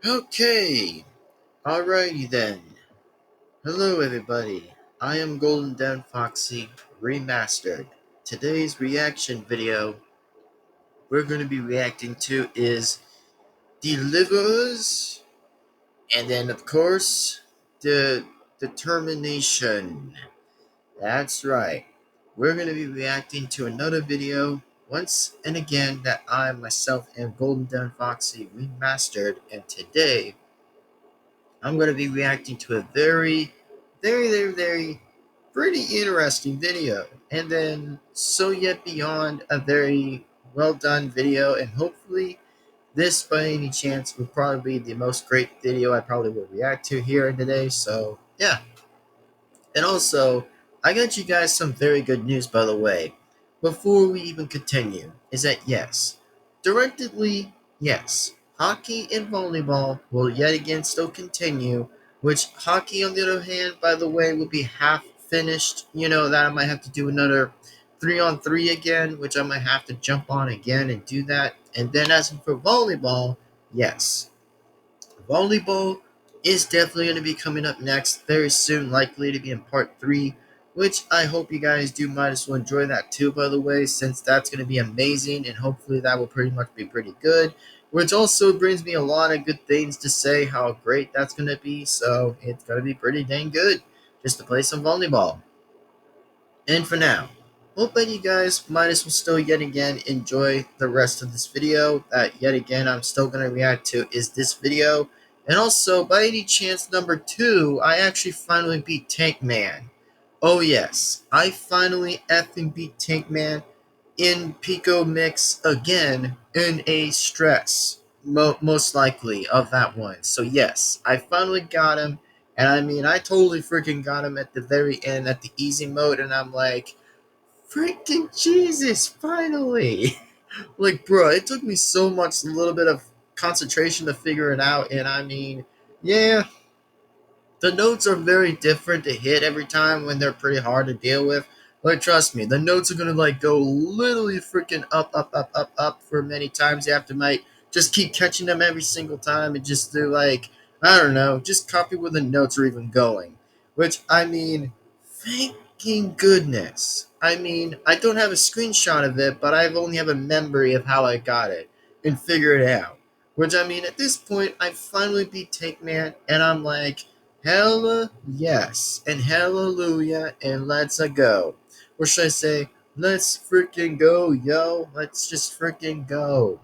Okay, alrighty then. Hello everybody, I am Devin-Foxy Remastered. Today's reaction video we're going to be reacting to is Deceivers, and then of course, the Determination. That's right. We're going to be reacting to another video once and again that I myself am Devin-Foxy Remastered, and today I'm going to be reacting to a very pretty interesting video. And then, so yet beyond a very well done video, and hopefully, this by any chance would probably be the most great video I probably will react to here today. So, yeah. And also, I got you guys some very good news, by the way, before we even continue, is that yes, directly, yes, hockey and volleyball will yet again still continue, which hockey, on the other hand, by the way, will be half finished. You know, that I might have to do another 3-on-3 again, which I might have to jump on again and do that. And then as for volleyball, yes, volleyball is definitely going to be coming up next very soon, likely to be in part 3, which I hope you guys do might as well enjoy that too, by the way, since that's going to be amazing, and hopefully that will pretty much be pretty good, which also brings me a lot of good things to say how great that's going to be, so it's going to be pretty dang good just to play some volleyball. And for now, hope that you guys might as well still yet again enjoy the rest of this video. That yet again I'm still going to react to is this video. And also, by any chance, number 2, I actually finally beat Tank Man. Oh yes, I finally effing beat Tank Man in Pico Mix again in a stress, most likely, of that one. So yes, I finally got him, and I mean, I totally freaking got him at the very end at the easy mode, and I'm like, freaking Jesus, finally! Like, bro, it took me so much, a little bit of concentration to figure it out, and I mean, yeah, the notes are very different to hit every time when they're pretty hard to deal with. Like, trust me, the notes are gonna like go literally freaking up for many times. You have to like just keep catching them every single time and just do like, I don't know, just copy where the notes are even going. Which I mean, thanking goodness. I mean, I don't have a screenshot of it, but I've only have a memory of how I got it and figure it out. Which I mean, at this point, I finally beat Take Man, and I'm like, hella yes, and hallelujah, and let's a go. Or should I say, let's freaking go, yo. Let's just freaking go.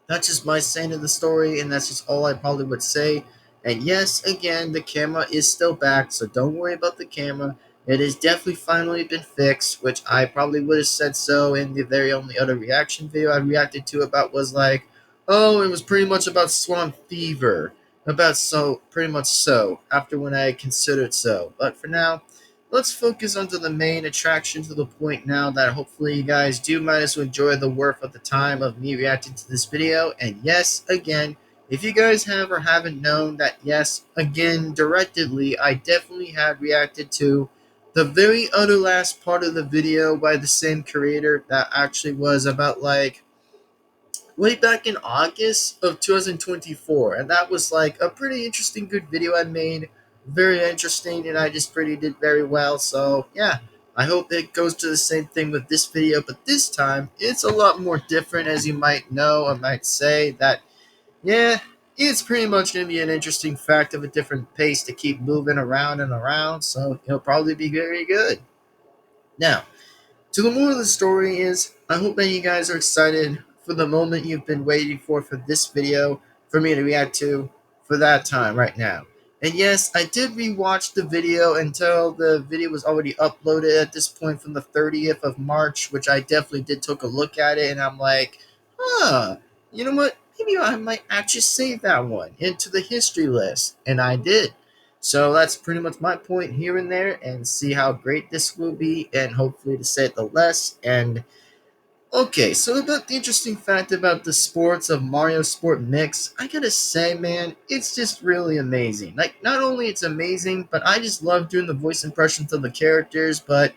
That's just my saying of the story, and that's just all I probably would say. And yes, again, the camera is still back, so don't worry about the camera. It has definitely finally been fixed, which I probably would have said so in the very only other reaction video I reacted to about was like, oh, it was pretty much about swamp fever. About so, pretty much so, after when I considered so. But for now, let's focus onto the main attraction to the point now that hopefully you guys do might as well enjoy the worth of the time of me reacting to this video. And yes, again, if you guys have or haven't known that, yes, again, directly, I definitely have reacted to the very other last part of the video by the same creator that actually was about like way back in August of 2024, and that was like a pretty interesting, good video I made. Very interesting, and I just pretty did very well. So yeah, I hope it goes to the same thing with this video, but this time it's a lot more different, as you might know. I might say that yeah, it's pretty much going to be an interesting fact of a different pace to keep moving around and around. So it'll probably be very good. Now, so the moral of the story is, I hope that you guys are excited for the moment you've been waiting for this video, for me to react to, for that time right now. And yes, I did rewatch the video until the video was already uploaded at this point from the 30th of March, which I definitely did took a look at it, and I'm like, huh, you know what, maybe I might actually save that one into the history list, and I did. So that's pretty much my point here and there, and see how great this will be, and hopefully to say it the less. And okay, so about the interesting fact about the sports of Mario Sport Mix, I gotta say, man, it's just really amazing. Like, not only it's amazing, but I just love doing the voice impressions of the characters, but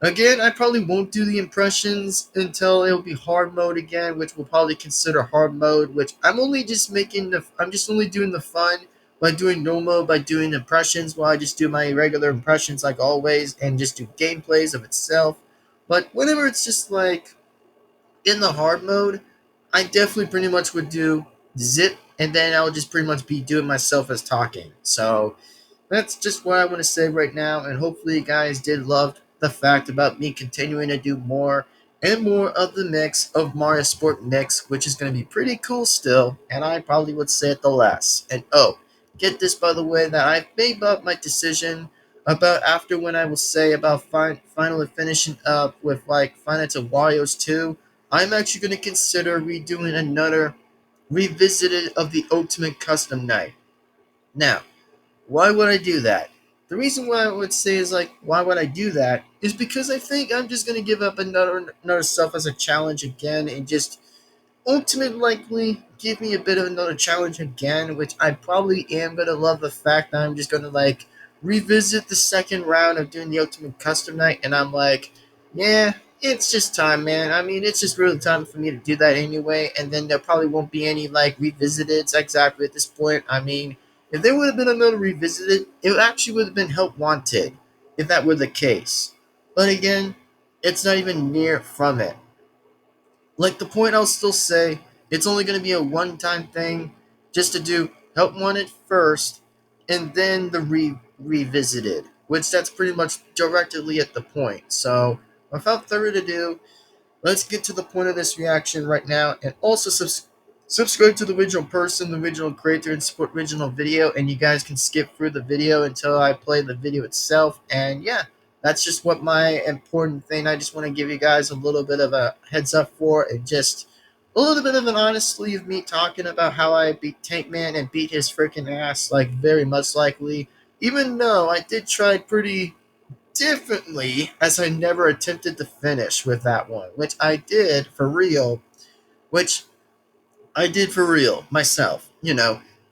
Again, I probably won't do the impressions until it'll be hard mode again, which we'll probably consider hard mode, which I'm just only doing the fun by doing normal, by doing impressions, while I just do my regular impressions like always, and just do gameplays of itself. But whenever it's just like in the hard mode, I definitely pretty much would do zip, and then I would just pretty much be doing myself as talking. So that's just what I want to say right now, and hopefully you guys did love the fact about me continuing to do more and more of the mix of Mario Sport Mix, which is going to be pretty cool still, and I probably would say it the last. And oh, get this by the way, that I've made up my decision about after when I will say about finally finishing up with like Final to Wario's 2, I'm actually going to consider redoing another revisited of the Ultimate Custom Night. Now, why would I do that? The reason why I would say is like, why would I do that? Is because I think I'm just gonna give up another stuff as a challenge again, and just ultimate likely give me a bit of another challenge again, which I probably am gonna love the fact that I'm just gonna like revisit the second round of doing the ultimate custom night, and I'm like, yeah, it's just time, man. I mean, it's just really time for me to do that anyway, and then there probably won't be any like revisiteds exactly at this point. I mean, if there would have been another revisited, it actually would have been Help Wanted, if that were the case. But again, it's not even near from it. Like the point, I'll still say it's only going to be a one-time thing, just to do Help Wanted first, and then the revisited, which that's pretty much directly at the point. So without further ado, let's get to the point of this reaction right now, and also subscribe to the original person, the original creator, and support original video, and you guys can skip through the video until I play the video itself. And yeah, that's just what my important thing. I just want to give you guys a little bit of a heads up for, and just a little bit of an honestly of me talking about how I beat Tank Man and beat his freaking ass, like very much likely, even though I did try pretty differently, as I never attempted to finish with that one, which I did for real, which I did for real myself,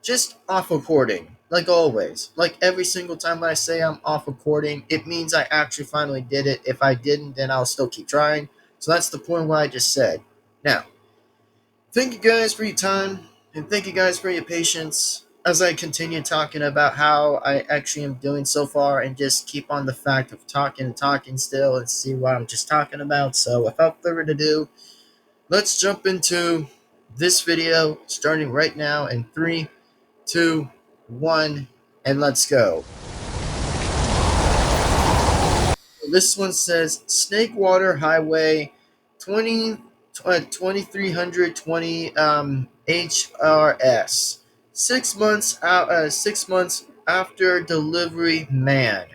just off recording, like always. Like every single time I say I'm off recording, it means I actually finally did it. If I didn't, then I'll still keep trying. So that's the point what I just said. Now, thank you guys for your time, and thank you guys for your patience as I continue talking about how I actually am doing so far, and just keep on the fact of talking and talking still and see what I'm just talking about. So without further ado, let's jump into this video starting right now in 3, 2, 1, and let's go. This one says Snakewater Highway 2320 HRS. 6 months out. 6 months after delivery, man.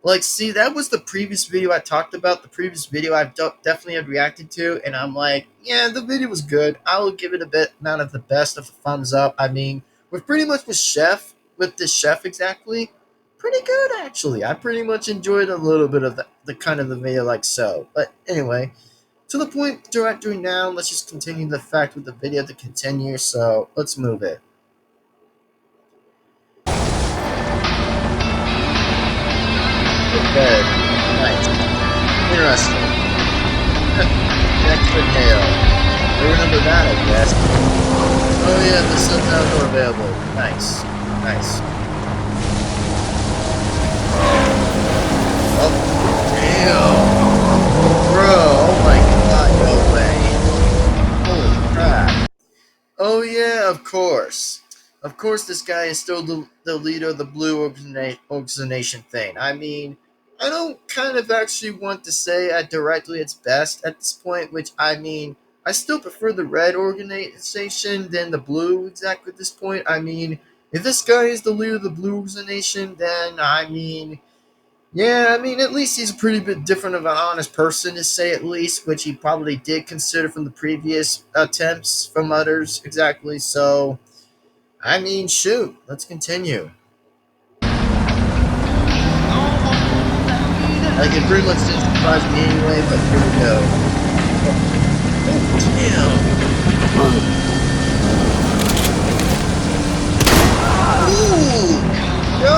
Like, see, that was the previous video I talked about. The previous video I've definitely had reacted to, and I'm like, yeah, the video was good. I will give it a bit amount of the best of the thumbs up. I mean, with pretty much with this chef exactly, pretty good actually. I pretty much enjoyed a little bit of the kind of the video like so. But anyway, to the point directly now, let's just continue the fact with the video to continue. So let's move it. Okay, nice, interesting. Next to Nail. I remember that, I guess. Oh yeah, the subtitles are available. Nice, nice. Oh, damn. Bro, oh my god, no way. Holy crap. Oh yeah, of course. Of course this guy is still the leader of the Blue Organization thing. I mean, I don't kind of actually want to say directly its best at this point, which I mean, I still prefer the Red Organization than the Blue exactly at this point. I mean, if this guy is the leader of the Blue Organization, then I mean, yeah, I mean, at least he's a pretty bit different of an honest person, to say at least, which he probably did consider from the previous attempts from others, exactly. So, I mean, shoot, let's continue. Like, it pretty much didn't surprise me anyway, but here we go. Oh, damn! Ooh! Yo!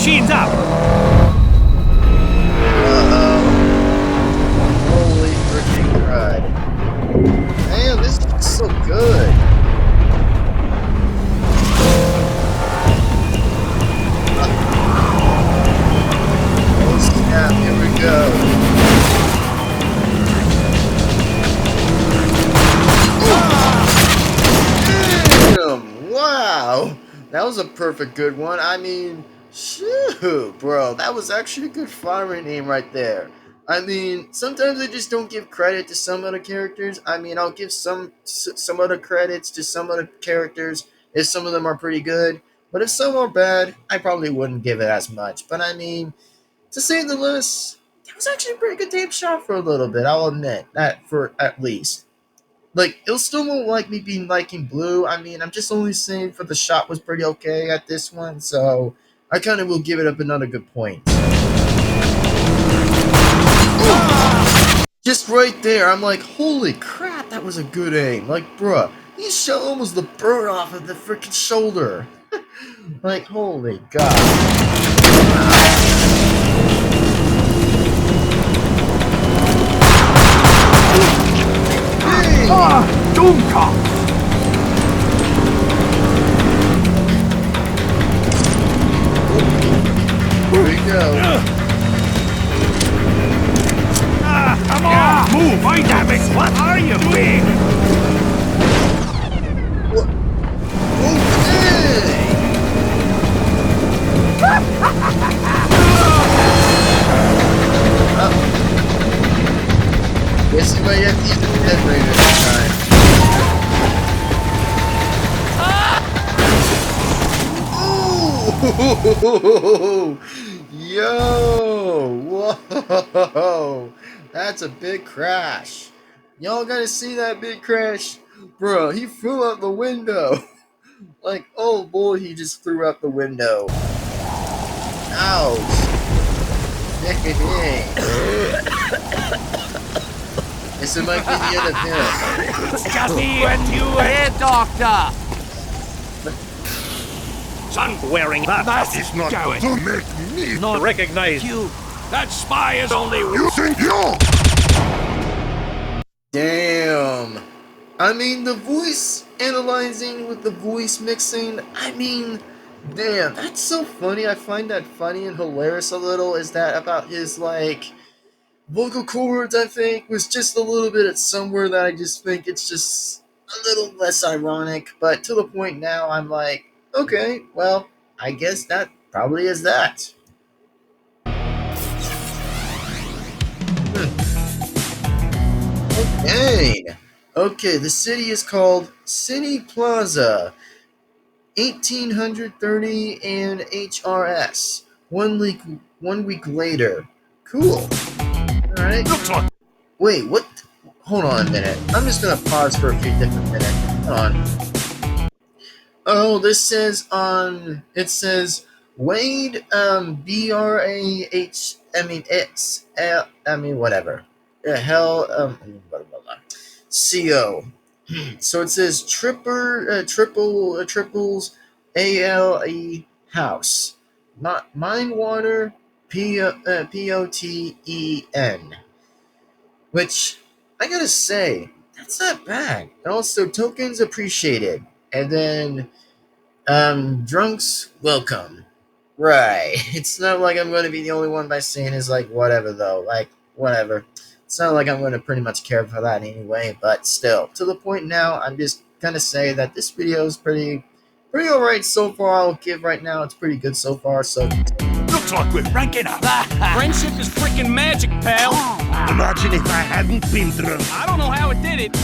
machines up! Holy freaking crud. Man, this is so good. Oh snap, here we go. Damn! Wow! That was a perfect good one. I mean, shoot, bro. That was actually a good firing aim right there. I mean, sometimes I just don't give credit to some of the characters. I mean, I'll give some of the credits to some of the characters if some of them are pretty good. But if some are bad, I probably wouldn't give it as much. But I mean, to say the least, that was actually a pretty good tape shot for a little bit. I'll admit that for at least. Like, it still won't like me being liking blue. I mean, I'm just only saying for the shot was pretty okay at this one, so I kind of will give it up another good point. Just right there, I'm like, holy crap, that was a good aim. Like, bruh, he shot almost the bird off of the freaking shoulder. Like, holy god. Dummkopf! Here we go. Come on! Move! Why, damn it! What are you doing? What? Okay! Guess you might have to use the detonator this time. Ooh! Yo! Whoa! That's a big crash. Y'all gotta see that big crash? Bro, he flew out the window. Like, oh boy, he just threw out the window. Ouch. This might be the end of him. It's just me and you here, Doctor! Son wearing that is not going to make me not recognize you. That spy is only You think you? Damn. I mean, the voice analyzing with the voice mixing, I mean, damn, that's so funny. I find that funny and hilarious a little. Is that about his, like, vocal cords, I think, was just a little bit at somewhere that I just think it's just a little less ironic. But to the point now, I'm like, okay, well, I guess that probably is that. Okay. Okay, the city is called City Plaza, 1830 and HRS. 1 week later. Cool. Alright. Wait, what? Hold on a minute. I'm just gonna pause for a few different minutes. Hold on. Oh, this says it says Wade, BRAH, whatever. The hell, blah, blah, blah. CO. So it says triples, ALE house. Minewater, POTEN. Which, I gotta say, that's not bad. And also, tokens appreciated. And then, drunks welcome. Right. It's not like I'm going to be the only one by saying is like, whatever, though. Like, whatever. It's not like I'm going to pretty much care for that anyway, but still. To the point now, I'm just going to say that this video is pretty alright so far. I'll give right now, it's pretty good so far, so... Looks like we're ranking up. Friendship is freaking magic, pal. Imagine if I hadn't been drunk. I don't know how it did it.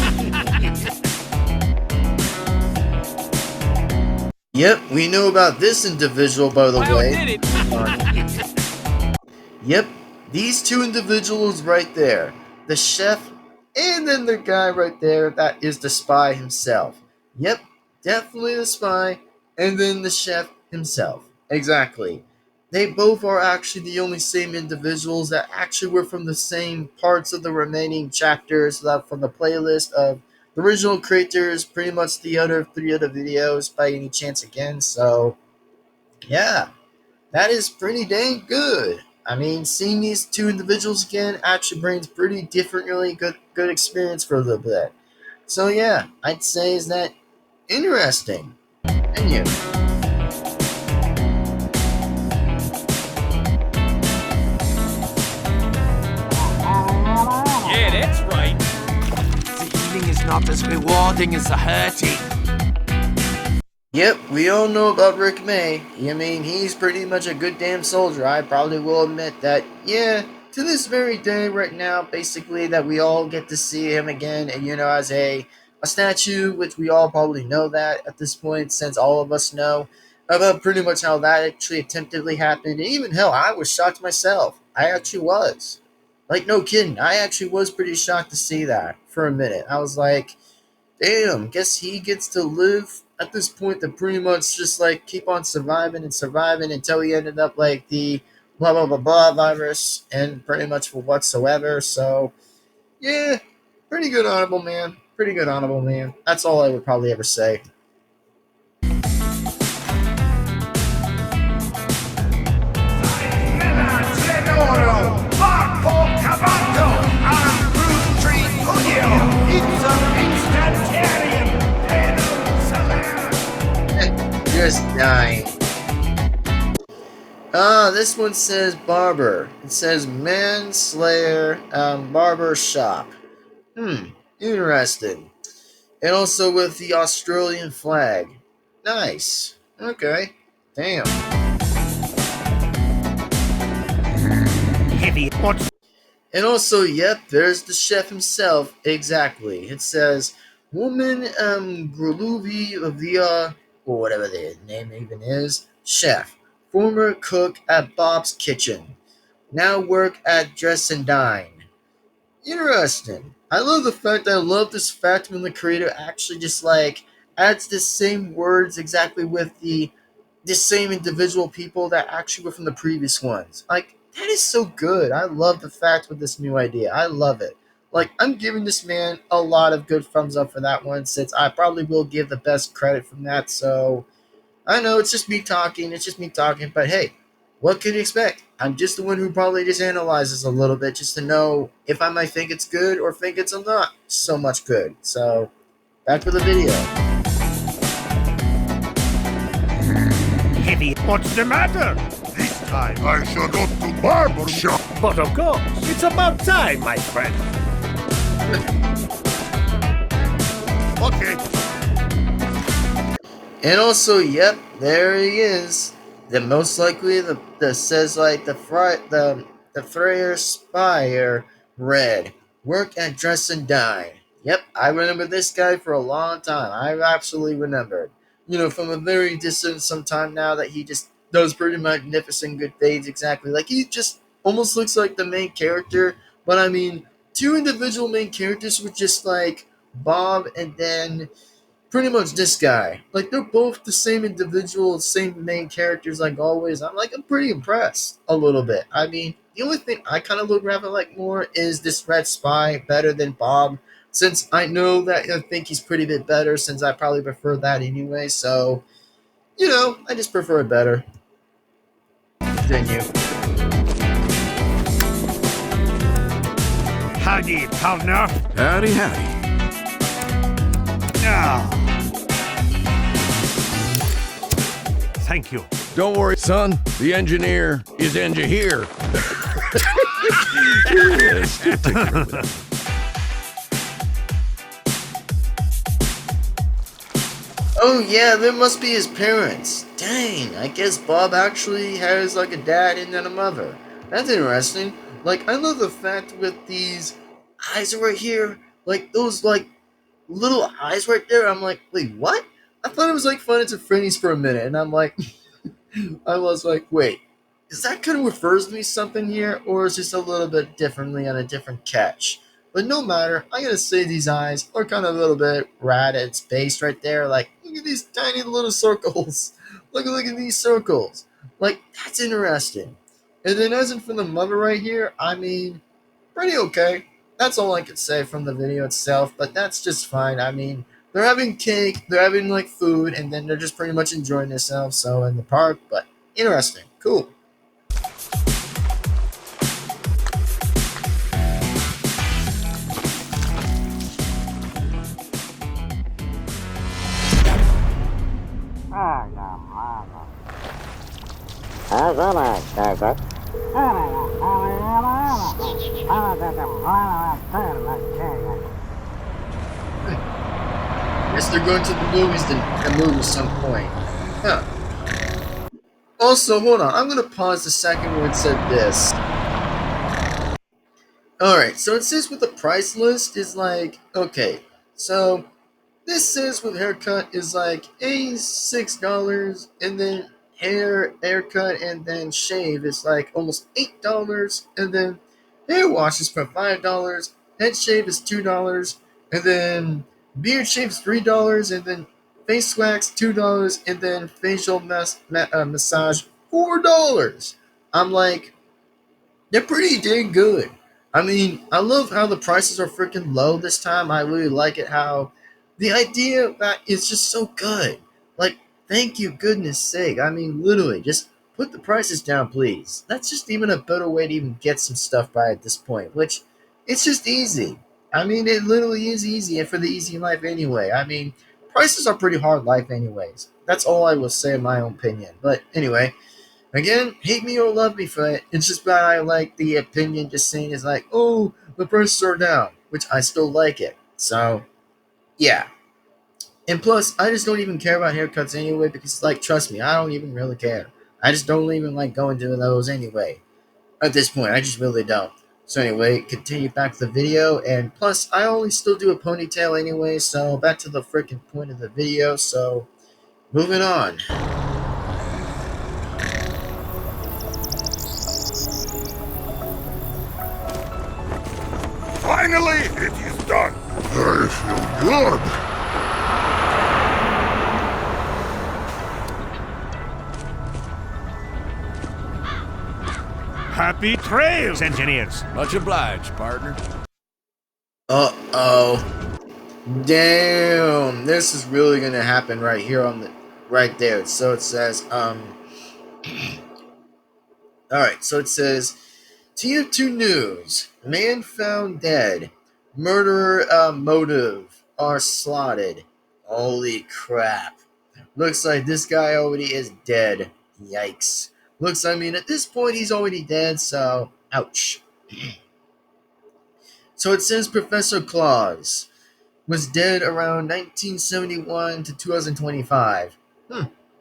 Yep, we know about this individual, by the How way. it did it. Yep, these two individuals right there. The chef, and then the guy right there, that is the spy himself. Yep, definitely the spy, and then the chef himself. Exactly. They both are actually the only same individuals that actually were from the same parts of the remaining chapters that from the playlist of the original creators, pretty much the other 3 other videos by any chance again. So, yeah. that is pretty dang good. I mean, seeing these two individuals again actually brings pretty differently good experience for a little bit. So yeah, I'd say is that interesting. And you? Yeah, that's right. The healing is not as rewarding as the hurting. Yep, we all know about Rick May. I mean, he's pretty much a good damn soldier. I probably will admit that, yeah, to this very day right now, basically, that we all get to see him again, and as a statue, which we all probably know that at this point, since all of us know about pretty much how that actually attemptedly happened. And even hell, I was shocked myself. I actually was. Like, no kidding. I actually was pretty shocked to see that for a minute. I was like, damn, guess he gets to live at this point to pretty much just like keep on surviving and surviving until he ended up like the blah blah blah blah virus and pretty much for whatsoever. So yeah, pretty good honorable man. Pretty good honorable man. That's all I would probably ever say. Just dying. This one says barber. It says manslayer barber shop. Interesting. And also with the Australian flag. Nice. Okay. Damn. Heavy. What's And also, yep, there's the chef himself. Exactly. It says woman Gruluvi via or whatever the name even is. Chef. Former cook at Bob's Kitchen. Now work at Dress and Dine. Interesting. I love the fact that I love this fact when the creator actually just like adds the same words exactly with the same individual people that actually were from the previous ones. Like that is so good. I love the fact with this new idea. I love it. Like I'm giving this man a lot of good thumbs up for that one since I probably will give the best credit from that. So I know it's just me talking. It's just me talking. But hey, what can you expect? I'm just the one who probably just analyzes a little bit just to know if I might think it's good or think it's not so much good. So, back to the video. heavy? What's the matter? This time I shall go to barber shop. But of course, it's about time, my friend. Okay. And also, yep, there he is. The most likely the says like the Freyer Spire red. Work at Dress and Dine. Yep, I remember this guy for a long time. I absolutely remembered. From a very distant sometime now that he just does pretty magnificent good things exactly. Like he just almost looks like the main character, but I mean two individual main characters with just like Bob and then pretty much this guy. Like they're both the same individual, same main characters like always. I'm pretty impressed a little bit. I mean, the only thing I kind of look rather like more is this Red Spy better than Bob. Since I know that I think he's pretty bit better, since I probably prefer that anyway. So, I just prefer it better than you. Howdy, partner. Howdy, howdy. Ah. Thank you. Don't worry, son. The engineer is here. Oh yeah, there must be his parents. Dang, I guess Bob actually has like a dad and then a mother. That's interesting. Like I love the fact with these eyes right here, like those like little eyes right there. I'm like, wait, what? I thought it was like Fun and Freddy's for a minute, and I'm like, I was like, wait, is that kind of refers to me something here, or is this a little bit differently on a different catch? But no matter, I gotta say these eyes are kind of a little bit rad at its base right there. Like, look at these tiny little circles. Look at these circles. Like, that's interesting. And then as in for the mother right here, I mean, pretty okay. That's all I could say from the video itself, but that's just fine. I mean, they're having cake, they're having like food, and then they're just pretty much enjoying themselves. So in the park, but interesting, Cool. Guess they're going to the movies to move at some point. Huh. Also, hold on. I'm gonna pause the second where it said this. Alright, so it says with the price list is like, okay, so this says with haircut is like $6, and then haircut, and then shave is like almost $8, and then hair wash is for $5, head shave is $2, and then beard shave is $3, and then face wax $2, and then facial massage $4. I'm like, they're pretty dang good. I mean, I love how the prices are freaking low this time. I really like it how the idea that is just so good. Like, thank you, goodness sake. I mean, literally, just put the prices down, please. That's just even a better way to even get some stuff by at this point, which it's just easy. I mean, it literally is easy and for the easy life anyway. I mean, prices are pretty hard life anyways. That's all I will say in my own opinion. But anyway, again, hate me or love me for it. It's just that I like the opinion just saying is like, oh, the prices are down, which I still like it. So, yeah. And plus, I just don't even care about haircuts anyway because, like, trust me, I don't even really care. I just don't even like going to those anyway. At this point, I just really don't. So anyway, continue back to the video, and plus, I only still do a ponytail anyway, so back to the freaking point of the video, so moving on. Finally, it is done. I feel good. Happy trails, engineers. Much obliged, partner. Uh-oh. Damn, this is really gonna happen right here on the right there. So it says, alright, so it says TF2 News. Man found dead. Murderer motive are slotted. Holy crap. Looks like this guy already is dead. Yikes. Looks, I mean, at this point he's already dead, so ouch. So it says Professor Claus was dead around 1971 to 2025.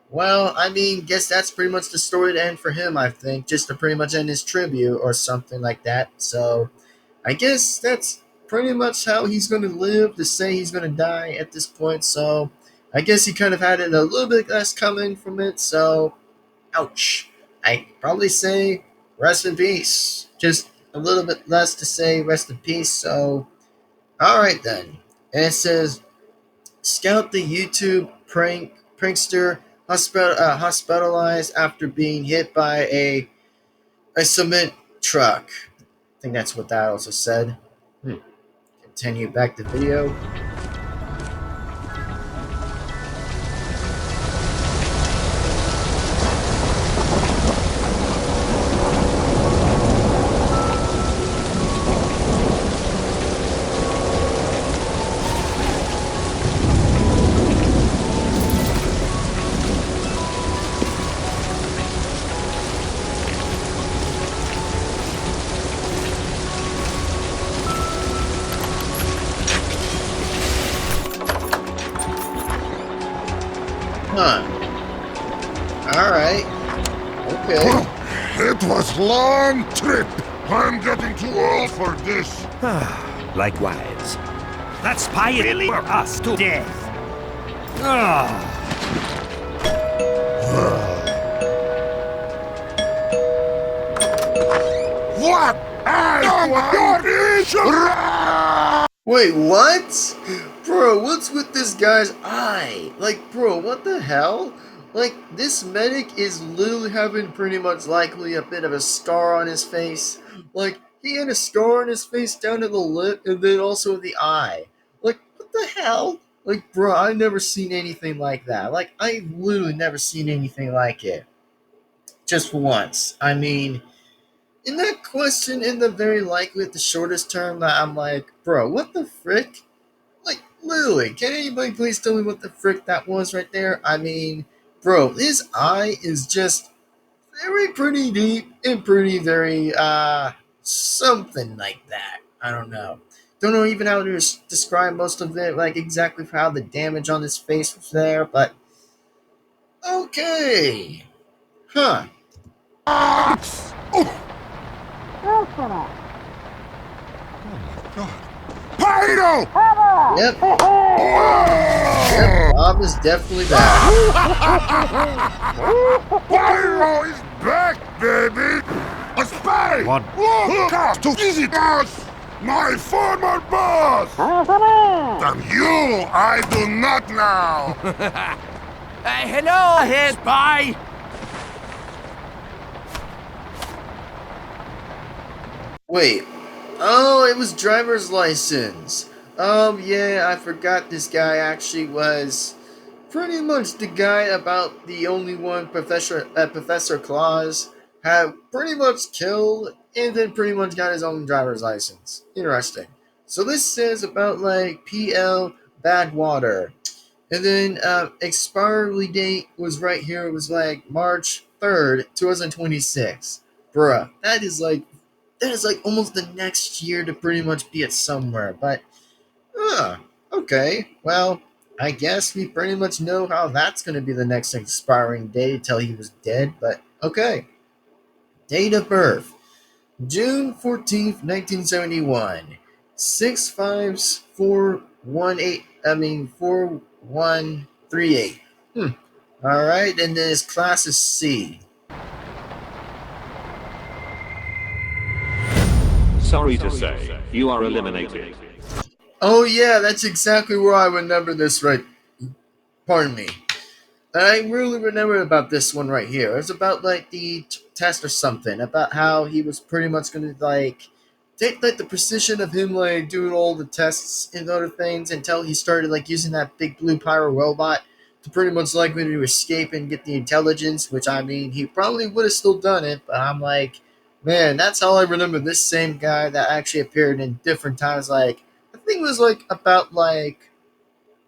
Well, I mean, guess that's pretty much the story to end for him, I think. Just to pretty much end his tribute or something like that. So, I guess that's pretty much how he's going to live, to say he's going to die at this point. So, I guess he kind of had it a little bit less coming from it. So, ouch. I probably say rest in peace. Just a little bit less to say rest in peace. So, alright then. And it says, Scout the YouTube prankster hospitalized after being hit by a cement truck. I think that's what that also said. Continue back the video. Huh. Alright. Okay. It was long trip. I'm getting too old for this. Likewise. That spy really were us to death. Ah. What? Wait, what? Bro, what's with this guy's eye? Like, bro, what the hell? Like, this medic is literally having pretty much likely a bit of a scar on his face. Like, he had a scar on his face down to the lip and then also the eye. Like, what the hell? Like, bro, I've never seen anything like that. Like, I've literally never seen anything like it. just for once. I mean, in that question, in the very likely the shortest term, that I'm like, bro, what the frick? Like, literally, can anybody please tell me what the frick that was right there? I mean, bro, his eye is just very pretty deep and pretty very, something like that. I don't know. Don't know even how to describe most of it, like exactly how the damage on his face was there, but okay. Huh. Pyro! Yep. Yep, Bob is definitely back. Pyro is back, baby! A spy! What? Look out to visit us! My former boss! And you, I do not know! Hello, Herr Spy! Wait. Oh, it was driver's license. Yeah, I forgot this guy actually was pretty much the guy about the only one Professor Claus had pretty much killed and then pretty much got his own driver's license. Interesting. So this says about like PL Badwater. And then expiry date was right here. It was like March 3rd, 2026. Bruh, that is like almost the next year to pretty much be at somewhere. But okay. Well, I guess we pretty much know how that's going to be the next expiring date until he was dead. But okay. Date of birth June 14th, 1971. 65418. I mean 4138. All right, and then his class is C. Sorry to say, you are eliminated. Oh yeah, that's exactly where I remember this right. Pardon me. I really remember about this one right here. It was about like the test or something about how he was pretty much going to like take like the precision of him like doing all the tests and other things until he started like using that big blue pyro robot to pretty much likely to escape and get the intelligence. Which I mean, he probably would have still done it, but I'm like, man, that's how I remember this same guy that actually appeared in different times. Like I think it was like about like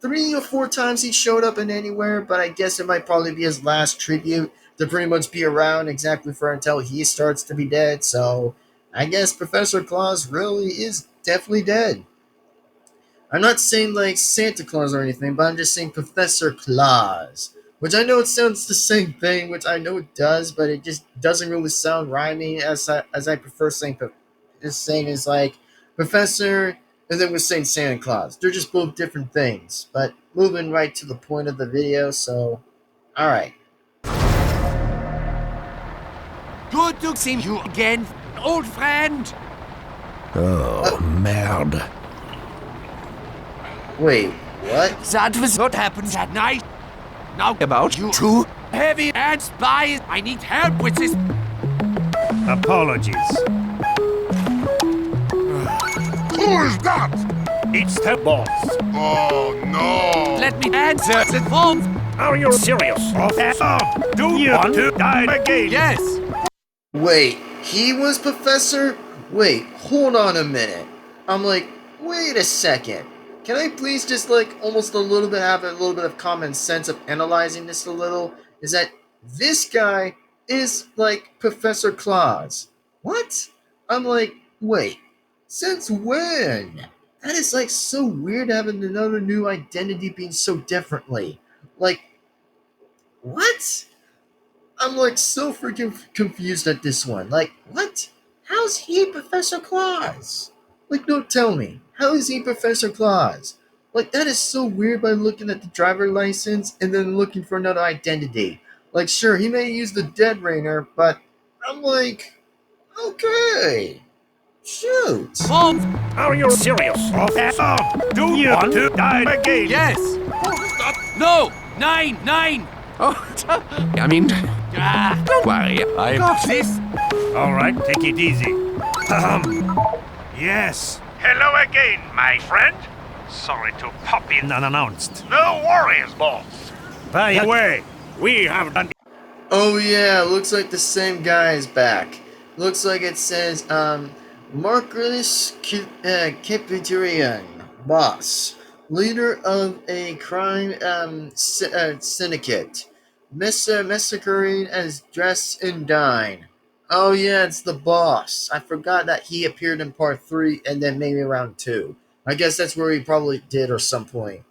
3 or 4 times he showed up in anywhere, but I guess it might probably be his last tribute to pretty much be around exactly for until he starts to be dead. So I guess Professor Claus really is definitely dead. I'm not saying like Santa Claus or anything, but I'm just saying Professor Claus. Which I know it sounds the same thing, which I know it does, but it just doesn't really sound rhyming as I prefer saying is like Professor and then we're saying Santa Claus. They're just both different things. But moving right to the point of the video, so alright. Good to see you again, old friend. Oh, merde. Wait, what? That was what happened that night. Now about you two heavy and spies. I need help with this. Apologies. Who is that? It's the boss. Oh no! Let me answer the phone. Are you serious, Professor? Do you want to die again? Yes. Wait, he was Professor? Wait, hold on a minute. I'm like, wait a second. Can I please just like almost a little bit have a little bit of common sense of analyzing this a little? Is that this guy is like Professor Claus. What? I'm like, wait, since when? That is like so weird having another new identity being so differently. Like, what? I'm like so freaking confused at this one. Like, what? How's he Professor Claus? Like, no, tell me. How is he Professor Claus? Like, that is so weird by looking at the driver license and then looking for another identity. Like, sure, he may use the Dead Rainer, but I'm like, okay. Shoot. Phone. Are you serious, Professor? Do you want to die again? Yes. No. Nine. Oh, I mean, don't worry. I Got this. All right, take it easy. Yes. Hello again, my friend. Sorry to pop in unannounced. No worries, boss. By the way, we have done. Oh yeah, looks like the same guy is back. Looks like it says, Marcus Capiterian, boss, leader of a crime syndicate, massacring as dress and dine. Oh yeah, it's the boss. I forgot that he appeared in part 3 and then maybe around 2. I guess that's where he probably did or some point.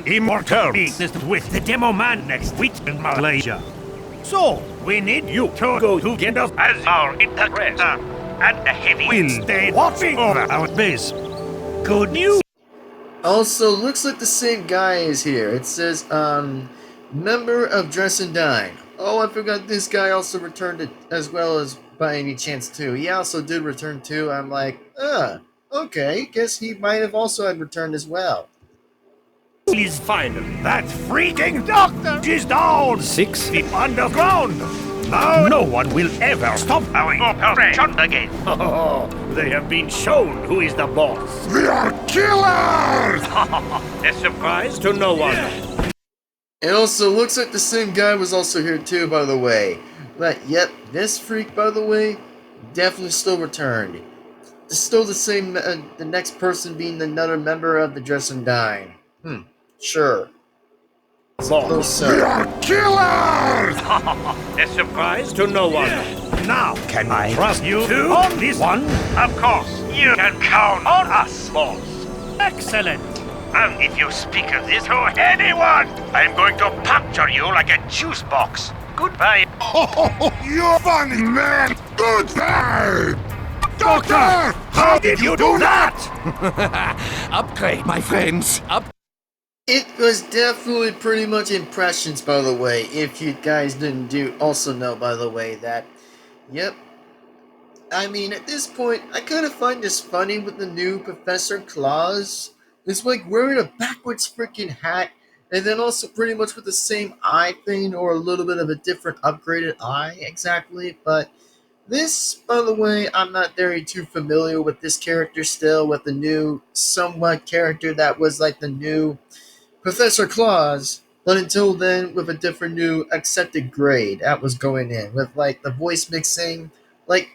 Immortal business with the demo man next week in Malaysia. So, we need you to go to get us as our interpreter, and the heavy will stay watching over our base. Good news. Also, looks like the same guy is here. It says, member of Dress and Dine. Oh, I forgot this guy also returned it as well as by any chance too. He also did return too. I'm like, okay, guess he might have also had returned as well. Please find that freaking doctor is down 6 feet underground. Now no one will ever stop our operation again. They have been shown who is the boss. We are killers! A surprise to no one. It also looks like the same guy was also here too, by the way. But yep, this freak, by the way, definitely still returned. It's still the same, the next person being another member of the Dress and Dine. Sure. Boss. We are killers! A surprise to no one. Now, can I trust you two on this one? Of course, you can count on us, boss. Excellent. And if you speak of this to anyone, I'm going to puncture you like a juice box. Goodbye. Oh, you're funny, man! Goodbye! Doctor! How did you do that? Upgrade, my friends. It was definitely pretty much impressions, by the way. If you guys didn't also know, by the way, that, yep. I mean, at this point, I kind of find this funny with the new Professor Claus. It's like wearing a backwards freaking hat, and then also pretty much with the same eye thing, or a little bit of a different upgraded eye, exactly. But this, by the way, I'm not very too familiar with this character still, with the new, somewhat character that was like the new Professor Claus, but until then, with a different new accepted grade that was going in, with like the voice mixing, like,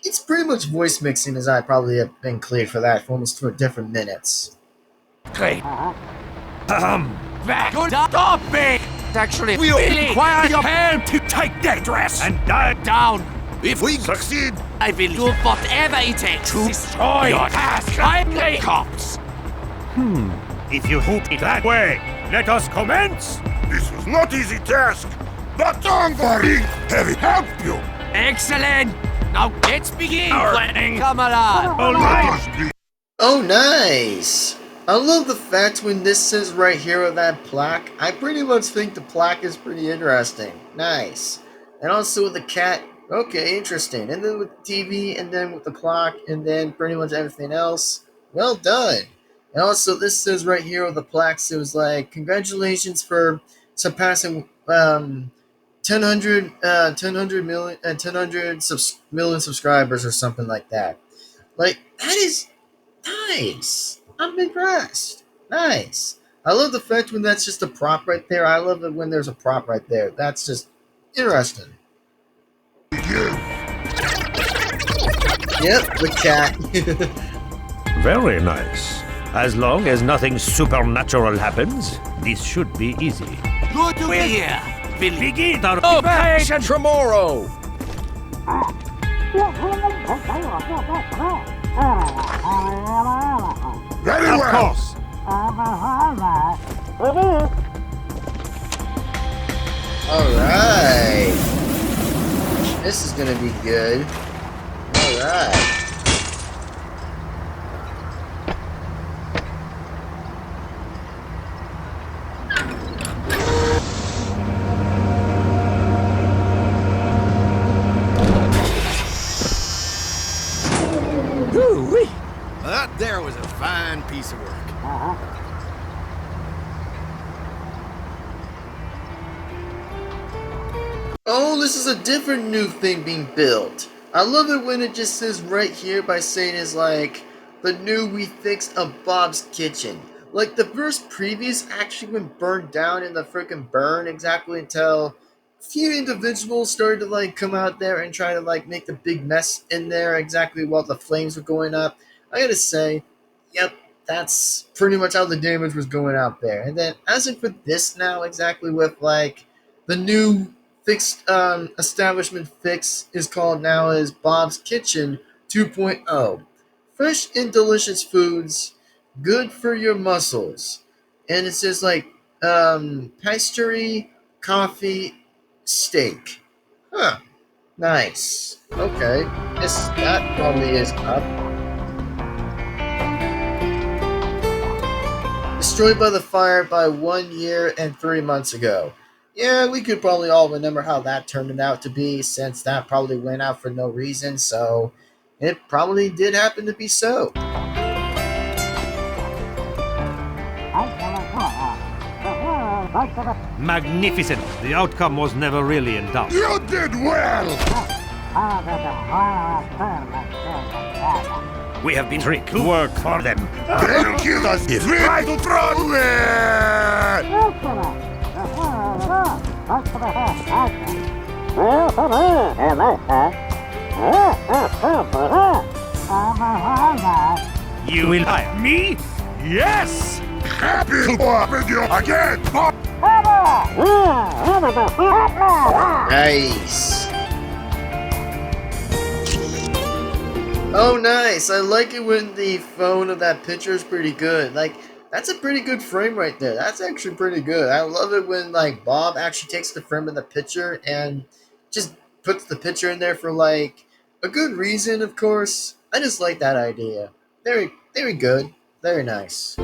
it's pretty much voice mixing as I probably have been cleared for that for almost 4 different minutes. Great. Back. Stop me! Actually, we require your help to take that dress and dive down. If we Succeed! I will do whatever it takes to destroy your task. I cops. If you hope it that way, let us commence. This was not easy task, but don't worry, Heavy helped you. Excellent. Now let's begin planning. Come along. All right. Oh, nice! I love the fact when this says right here on that plaque, I pretty much think the plaque is pretty interesting. Nice. And also with the cat, okay, interesting. And then with the TV, and then with the clock, and then pretty much everything else, well done. And also this says right here on the plaques, it was like, congratulations for surpassing 10 million subscribers or something like that. Like, that is nice. I'm impressed. Nice. I love the fact when that's just a prop right there. I love it when there's a prop right there. That's just interesting. Yep, the cat. Very nice. As long as nothing supernatural happens, this should be easy. Good to be here. We'll begin our Operation tomorrow. Very Of well! course. Alright. This is gonna be good. Alright. That there was a fine piece of work. Oh, this is a different new thing being built. I love it when it just says right here by saying it's like the new we fixed of Bob's Kitchen. Like the first previous actually went burned down in the freaking burn exactly until few individuals started to like come out there and try to like make a big mess in there exactly while the flames were going up. I gotta say, yep, that's pretty much how the damage was going out there. And then as if with this now, exactly with like the new fixed establishment fix is called now is Bob's Kitchen 2.0. Fresh and delicious foods, good for your muscles. And it says like pastry, coffee, steak. Huh. Nice. Okay. Guess that probably is up. Destroyed by the fire by 1 year and 3 months ago. Yeah, we could probably all remember how that turned out to be, since that probably went out for no reason, so it probably did happen to be so. Magnificent. The outcome was never really in doubt. You did well! We have been tricked to work for them. They'll kill us if we try to throw it! You will hire me? Yes! Happy to work with you again! Nice. Oh, nice. I like it when the phone of that picture is pretty good. Like, that's a pretty good frame right there. That's actually pretty good. I love it when, like, Bob actually takes the frame of the picture and just puts the picture in there for, like, a good reason, of course. I just like that idea. Very, very good. Very nice.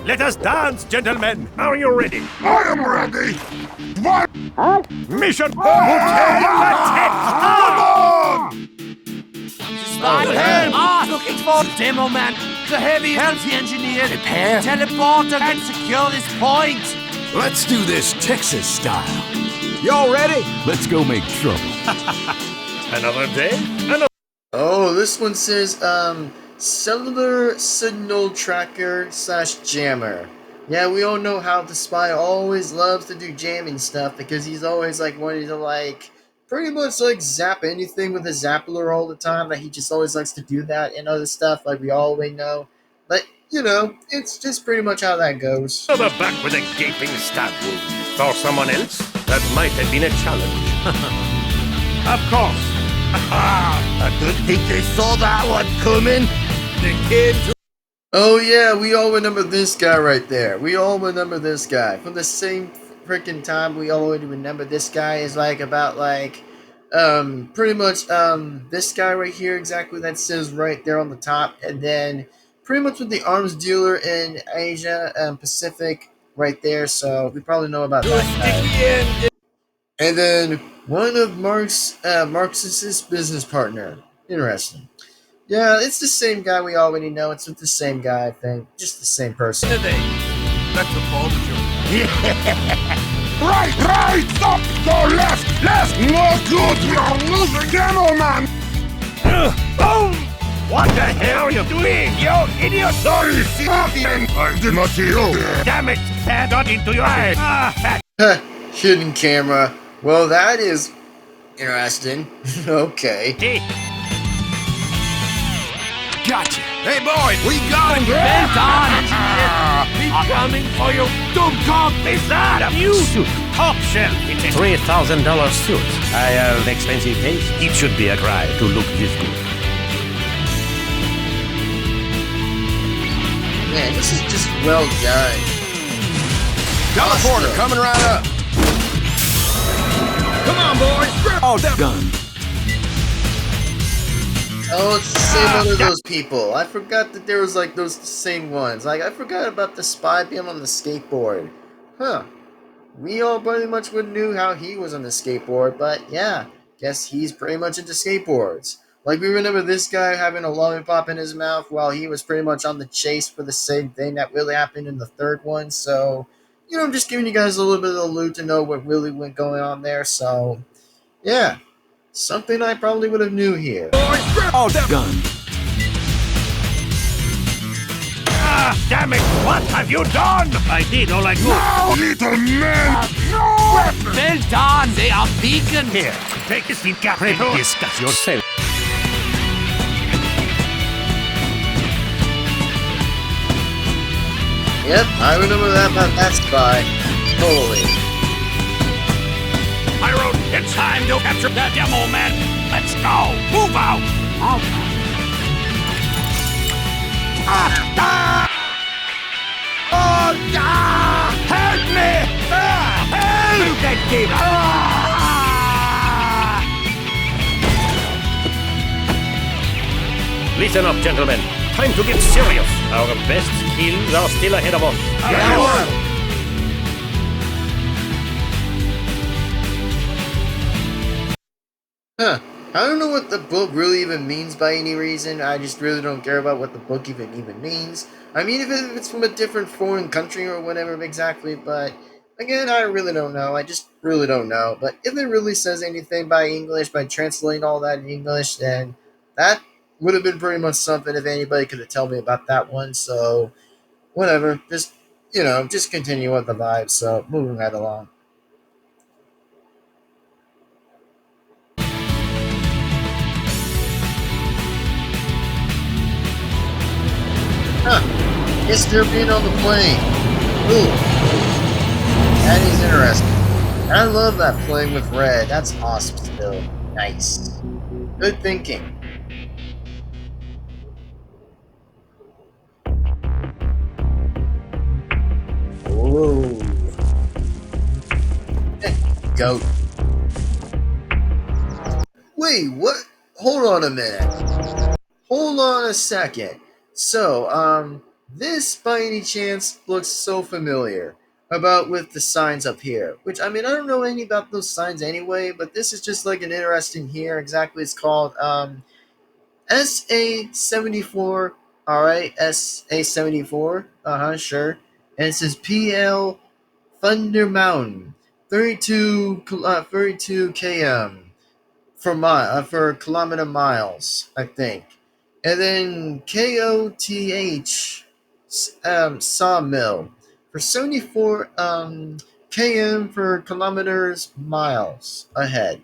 Let us dance, gentlemen. Are you ready? I am ready! What? Mission! Come on! Spider-Man looking for Demo Man, the heavy healthy engineer. Prepare, teleporter, and secure this point. Let's do this Texas style. Y'all ready? Let's go make trouble. Another day? Another. Oh, this one says, cellular signal tracker / jammer. Yeah, we all know how the spy always loves to do jamming stuff because he's always like wanting to like pretty much like zap anything with a zappler all the time. That he just always likes to do that and other stuff like we always know. But you know, it's just pretty much how that goes. Another back with a gaping stab wound. For someone else, that might have been a challenge. Of course. I didn't think they saw that one coming! The kids... Oh yeah, we all remember this guy right there. We all remember this guy. From the same freaking time, we already remember this guy is like about like pretty much this guy right here exactly that says right there on the top, and then pretty much with the arms dealer in Asia Pacific right there, so we probably know about that guy. And then one of Marx's business partner. Interesting. Yeah, it's the same guy we already know. It's with the same guy, I think. Just the same person. That's the bomb joke. Right! Stop! Go left! No good! We are losing ammo, man! Boom! What the hell are you doing, you idiot? Sorry, I did not see you! Damn it! That got into your eye! Hidden camera. Well, that is interesting. Okay. Gotcha. Hey, boys, we got him. Bent on, engineer. Be coming for your dumb cock. Is that a new suit? Top shelf. It's a $3,000 suit. I have expensive taste. It should be a cry to look this good. Man, this is just well done. Teleporter coming right up. Come on, boys. Oh, that gun. Oh, it's the same one of those people. I forgot that there was like those same ones. Like, I forgot about the spy being on the skateboard. Huh. We all pretty much would knew how he was on the skateboard, but yeah, guess he's pretty much into skateboards. Like, we remember this guy having a lollipop in his mouth while he was pretty much on the chase for the same thing that really happened in the third one. So, you know, I'm just giving you guys a little bit of the loot to know what really went going on there. So, yeah. Something I probably would have knew here. Oh, that gun. Damn it! What have you done? I did all I could. Now, little man! No weapon! Well done. They are vegan. Here, take this in Captain. Discuss yourself. Yep, I remember that about that spy. Totally. Pyro, it's time to capture that demo man. Let's go. Move out. Oh, help me! Help! That game. Listen up, gentlemen. Time to get serious. Our best kills are still ahead of us. Huh. I don't know what the book really even means by any reason. I just really don't care about what the book even means. I mean, if it's from a different foreign country or whatever exactly, but again, I really don't know. I just really don't know. But if it really says anything by English, by translating all that in English, then that would have been pretty much something if anybody could have told me about that one. So, whatever. Just, just continue with the vibe. So, moving right along. Huh. Guess they're being on the plane. Ooh. That is interesting. I love that playing with red. That's awesome still. Nice. Good thinking. Whoa. Goat. Wait, what? Hold on a minute. Hold on a second. So, this by any chance looks so familiar about with the signs up here, which I mean, I don't know any about those signs anyway, but this is just like an interesting here. Exactly, it's called, SA-74, alright, SA-74, sure, and it says PL Thunder Mountain, 32 km for kilometer miles, I think. And then KOTH Sawmill for 74 km for kilometers miles ahead.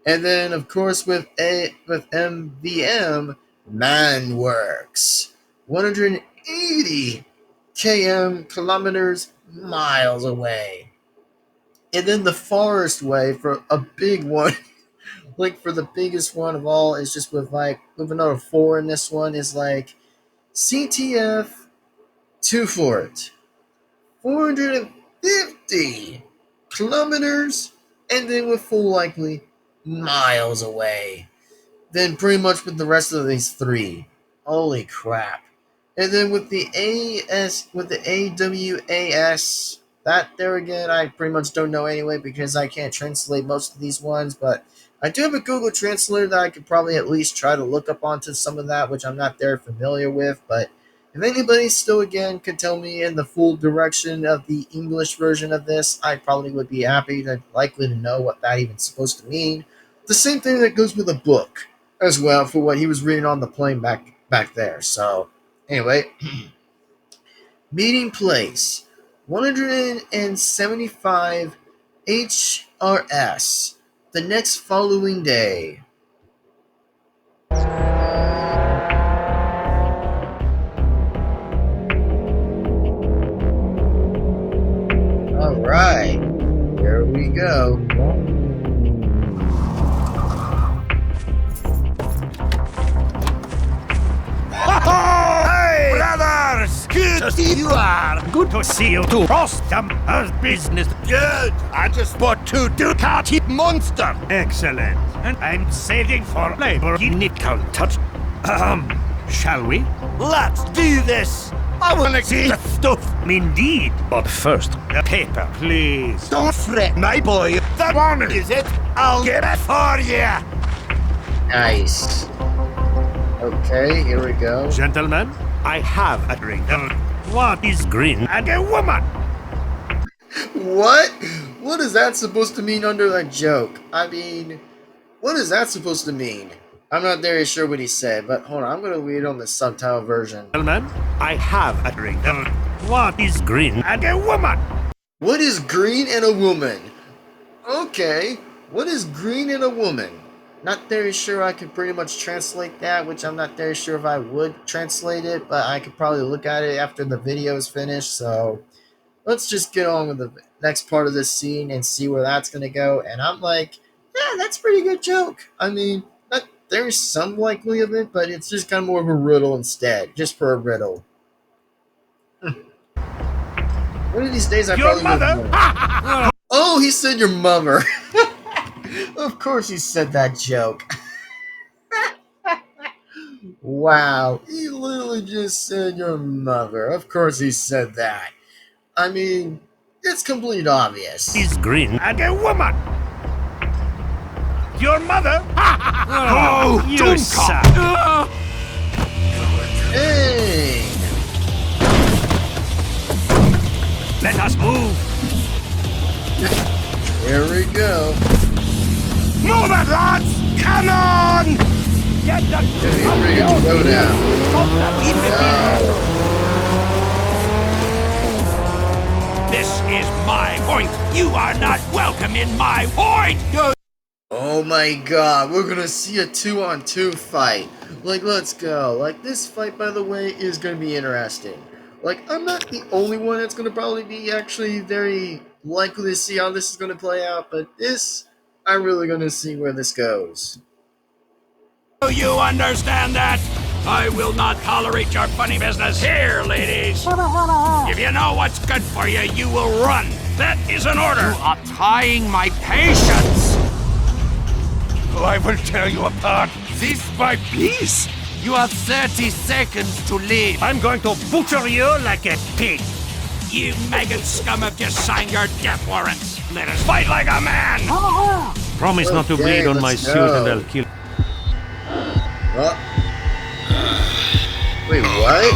And then of course with MVM Manworks 180 kilometers miles away. And then the Forest Way for a big one. Like for the biggest one of all is just with another 4 in this one is like CTF 2 Fort 450 kilometers and then with full likely miles away. Then pretty much with the rest of these 3. Holy crap. And then with the AWAS, that there again I pretty much don't know anyway because I can't translate most of these ones, but I do have a Google Translator that I could probably at least try to look up onto some of that, which I'm not there familiar with. But if anybody still again could tell me in the full direction of the English version of this, I probably would be happy to likely to know what that even supposed to mean. The same thing that goes with a book as well for what he was reading on the plane back there. So anyway, meeting place 175 HRS. The next following day. Alright, here we go. Hey, brothers! Good to see you are. Good to see you too. Prostam has business. Good. I just bought 2 Ducati Monster. Excellent. And I'm saving for labor. Nickel touch. Shall we? Let's do this. I want to see the stuff. Indeed. But first, the paper, please. Don't fret, my boy. That one is it. I'll get it for you. Nice. Okay, here we go. Gentlemen, I have a drink. What is green and a woman? What? What is that supposed to mean under that joke? I mean, what is that supposed to mean? I'm not very sure what he said, but hold on, I'm gonna read on the subtitle version. Gentlemen, I have a drink. What is green and a woman? What is green and a woman? Okay, what is green and a woman? Not very sure I could pretty much translate that, which I'm not very sure if I would translate it, but I could probably look at it after the video is finished, so let's just get on with the next part of this scene and see where that's going to go. And I'm like, yeah, that's a pretty good joke. I mean, there's some likely of it, but it's just kind of more of a riddle instead, just for a riddle. One of these days I Your probably will. mother? Oh, he said your mother. Of course he said that joke. Wow, he literally just said your mother. Of course he said that. I mean, it's complete obvious. Is green and a woman. Your mother? Oh, you don't suck. Hey! Let us move. Here we go. Move it, lads! Cannon! Get the Pretty good to go down. This is my point. You are not welcome in my point. Oh my god, we're gonna see a 2-on-2 fight. Like, let's go. Like, this fight, by the way, is gonna be interesting. Like, I'm not the only one that's gonna probably be actually very likely to see how this is gonna play out, but this, I'm really gonna see where this goes. Do you understand that? I will not tolerate your funny business here, ladies. If you know what's good for you, you will run. That is an order. You are trying my patience. I will tear you apart. Cease my peace. You have 30 seconds to leave. I'm going to butcher you like a pig. You maggot scum have just signed your death warrants. Let us fight like a man. Promise not to Okay, bleed on my let's suit go. and I'll kill. Oh. Wait, what?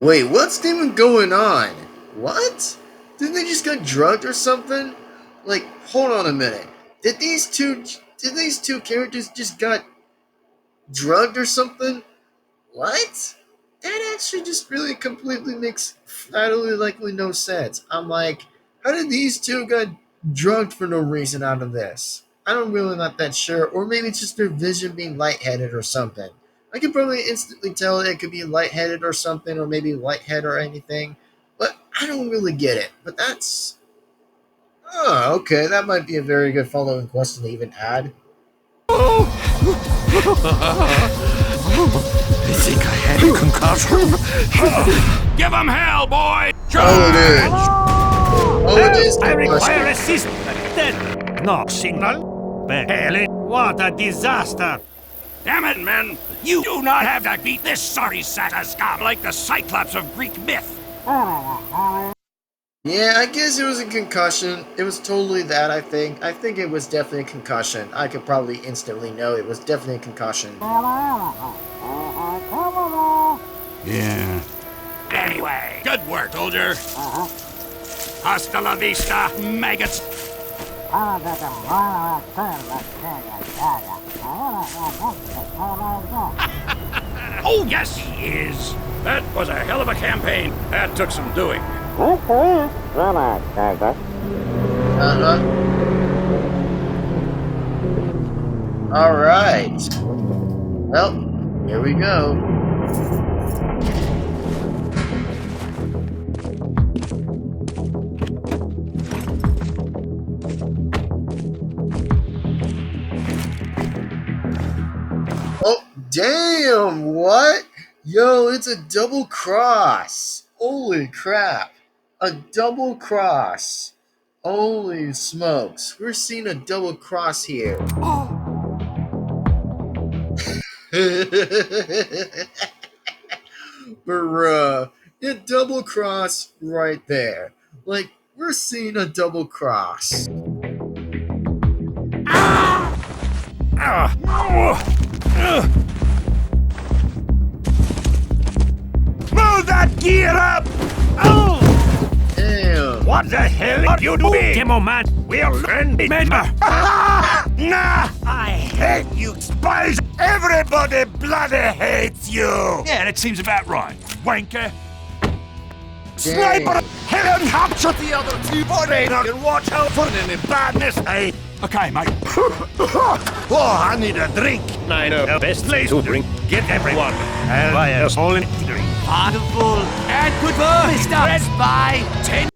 Wait, what's even going on? What? Did they just get drugged or something? Like, hold on a minute. Did these two characters just got drugged or something? What? That actually just really completely makes utterly likely no sense. I'm like, how did these two get drugged for no reason out of this? I'm really not that sure, or maybe it's just their vision being lightheaded or something. I could probably instantly tell it could be lightheaded or something, or maybe lighthead or anything, but I don't really get it. But that's... Oh, okay, that might be a very good following question to even add. I think I had a concussion. Give him hell, boy! Oh, it is! Oh, it is! I require concussion. assistance. No signal. Hell, what a disaster. Damn it, men! You do not have to beat this sorry sack of scum like the Cyclops of Greek myth. Yeah, I guess it was a concussion. It was totally that, I think. I think it was definitely a concussion. I could probably instantly know it was definitely a concussion. Yeah. Anyway, good work, soldier. Hasta la vista, maggots. Oh, yes, he is. That was a hell of a campaign. That took some doing. Uh-huh. Alright. Well, here we go. Oh, damn, what? Yo, it's a double cross. Holy crap. A double cross. Holy smokes. We're seeing a double cross here. Bruh. A double cross right there. Like, we're seeing a double cross. Move that gear up! Oh! Damn. What? What the hell are you doing? Demo man, we'll learn the member. Nah! I hate you, spies! Everybody bloody hates you! Yeah, that seems about right. Wanker. Sniper! Helen capture the other two foreigner and watch out for any badness, eh? Okay, mate. Oh, I need a drink. I know the best place to drink. Get everyone. And buy us all in drink. Wonderful and good for Mr. Press by 10.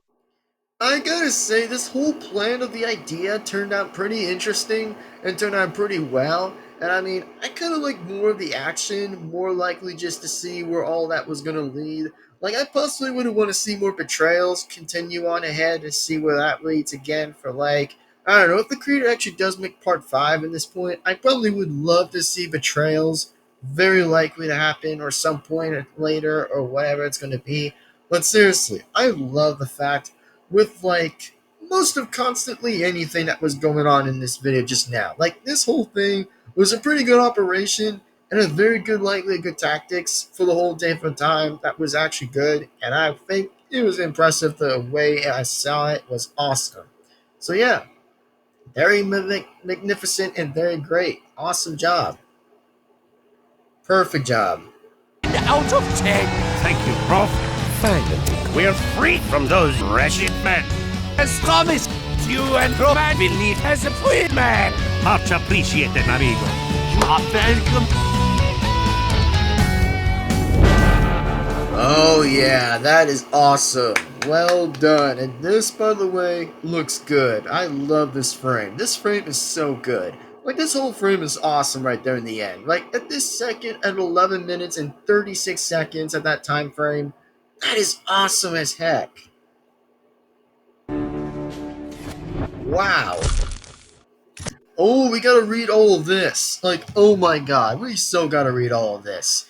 I gotta say, this whole plan of the idea turned out pretty interesting and turned out pretty well. And I mean, I kind of like more of the action, more likely just to see where all that was gonna lead. Like, I possibly would want to see more betrayals continue on ahead and see where that leads again for, like, I don't know, if the creator actually does make part 5 in this point, I probably would love to see betrayals, very likely to happen or some point later or whatever it's going to be. But seriously, I love the fact with, like, most of constantly anything that was going on in this video just now. Like, this whole thing was a pretty good operation and a very good, likely good tactics for the whole different time that was actually good. And I think it was impressive. The way I saw it was awesome. So yeah, very magnificent and very great. Awesome job. Perfect job. Out of 10. Thank you, Prof. Finally, we're free from those wretched men. As promised, you and Roman will lead as a point man. Much appreciated, amigo. You are welcome. Oh yeah, that is awesome. Well done. And this, by the way, looks good. I love this frame. This frame is so good. Like, this whole frame is awesome right there in the end. Like, at this second, at 11 minutes and 36 seconds at that time frame, that is awesome as heck. Wow. Oh, we gotta read all of this. Like, oh my god, we so gotta read all of this.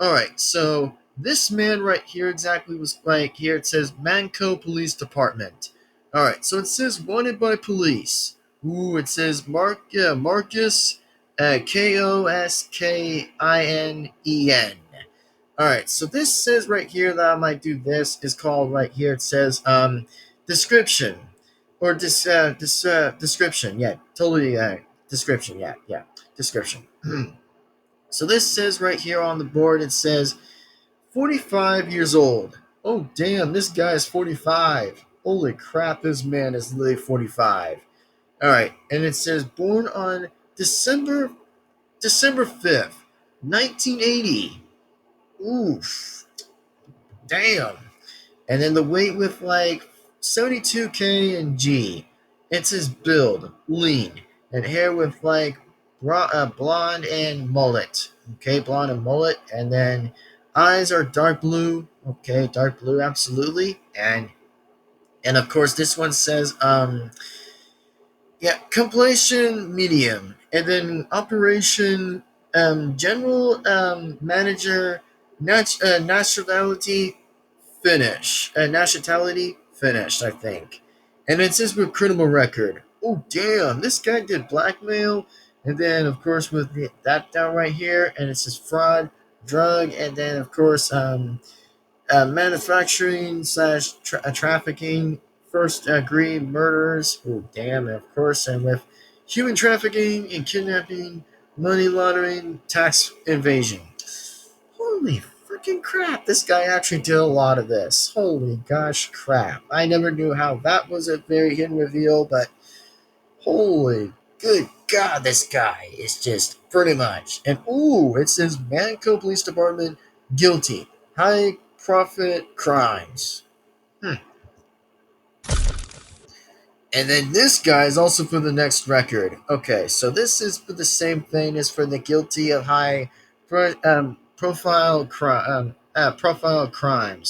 Alright, so this man right here exactly was like here. It says Manco Police Department. Alright, so it says wanted by police. Ooh, it says Marcus Koskinen. Alright, so this says right here that I might do this is called right here. It says description. Or description, yeah, totally description, yeah, description. So this says right here on the board, it says 45 years old. Oh damn, this guy is 45. Holy crap, this man is literally 45. Alright, and it says born on December 5th, 1980. Oof. Damn. And then the weight with like 72 kg. It says build, lean, and hair with like blonde and mullet. Okay, blonde and mullet. And then eyes are dark blue. Okay, dark blue, absolutely. And of course this one says completion medium. And then operation general manager nationality finished, I think. And it says with criminal record. Oh damn, this guy did blackmail, and then of course with that down right here, and it says fraud, drug, and then of course manufacturing slash trafficking, first degree murders. Oh damn, and of course, and with human trafficking and kidnapping, money laundering, tax evasion. Holy freaking crap, this guy actually did a lot of this. Holy gosh crap. I never knew how that was a very hidden reveal, but holy good god, this guy is just pretty much. And ooh, it says Manco Police Department guilty. High profit crimes. And then this guy is also for the next record. Okay, so this is for the same thing as for the guilty of high profile crimes.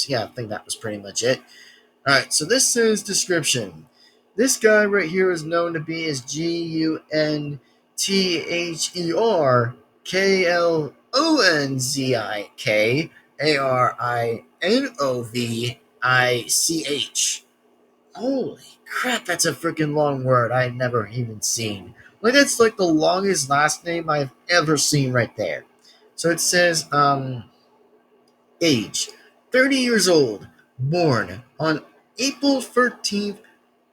Yeah, I think that was pretty much it. Alright, so this is description. This guy right here is known to be as GUNTHERKLONZIKARINOVICH. Holy crap, that's a freaking long word I had never even seen. Like, that's like the longest last name I've ever seen right there. So it says, age, 30 years old, born on April 13th,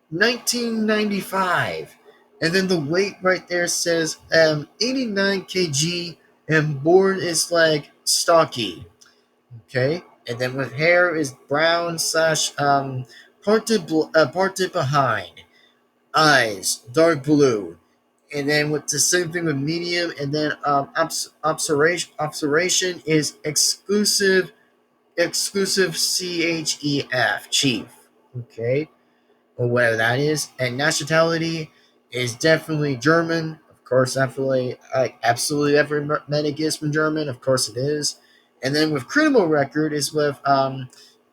1995. And then the weight right there says 89 kg, and born is like stocky. Okay, and then with hair is brown slash parted behind. Eyes dark blue, and then with the same thing with medium, and then observation is exclusive chief. Okay, or whatever that is, and nationality is definitely German. Of course, definitely, absolutely every medic is from German. Of course, it is. And then with criminal record is with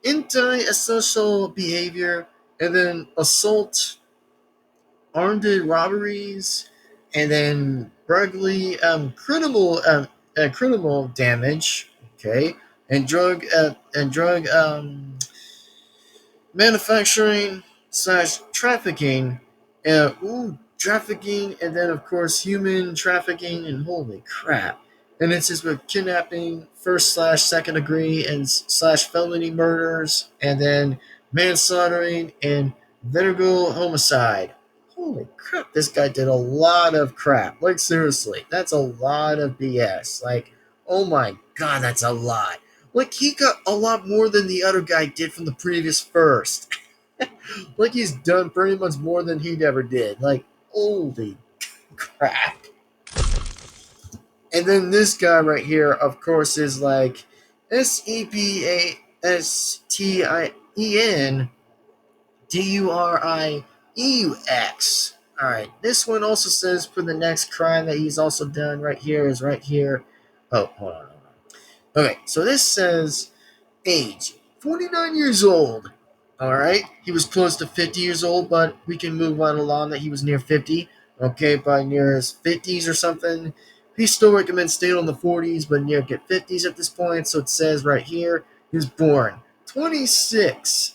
anti-social behavior, and then assault, armed robberies, and then burglary, criminal damage. Okay, and drug manufacturing slash trafficking, trafficking, and then of course human trafficking, and holy crap. And it's just with kidnapping, first slash second degree, and slash felony murders, and then manslaughtering and vertigo homicide. Holy crap, this guy did a lot of crap. Like, seriously, that's a lot of BS. Like, oh my god, that's a lot. Like, he got a lot more than the other guy did from the previous first. Like, he's done pretty much more than he ever did. Like, holy crap. And then this guy right here, of course, is like SEPASTIENDURIEUX. Alright, this one also says for the next crime that he's also done right here is right here. Oh, hold on. Okay, so this says age 49 years old. All right, he was close to 50 years old, but we can move on along that he was near 50. Okay, by near his 50s or something. He still recommends staying on the 40s, but near get 50s at this point. So it says right here he was born 26.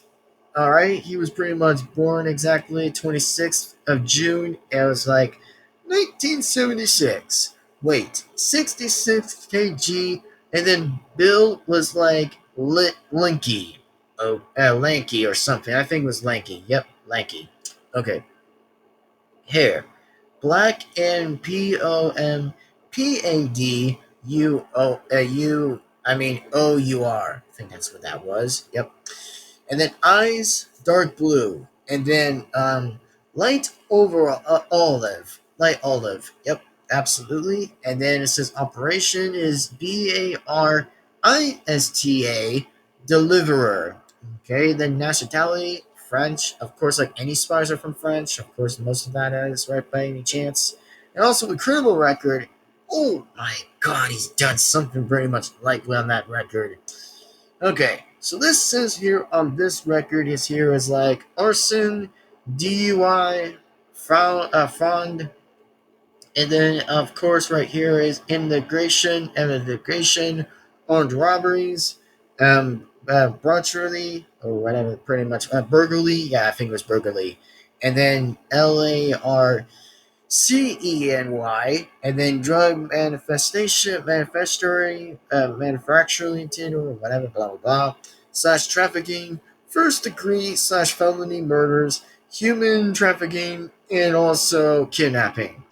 All right, he was pretty much born exactly 26th of June. It was like 1976. Wait, 66 kg, and then Bill was like lanky. Oh, lanky or something. I think it was lanky. Yep, lanky. Okay. Hair. Black and POMPADUOUR. I think that's what that was. Yep. And then eyes, dark blue. And then light olive. Yep, absolutely. And then it says operation is BARISTA, deliverer. Okay, then nationality, French. Of course, like any spies are from French. Of course, most of that is right by any chance. And also the criminal record. Oh my god, he's done something very much likely on that record. Okay, so this says here on this record is here is like arson, DUI, fraud, and then of course right here is immigration, armed robberies, burglary or whatever, pretty much burglary. Yeah, I think it was burglary, and then LARCENY, and then drug manufacturing, or whatever, blah blah blah, slash trafficking, first degree slash felony murders, human trafficking, and also kidnapping.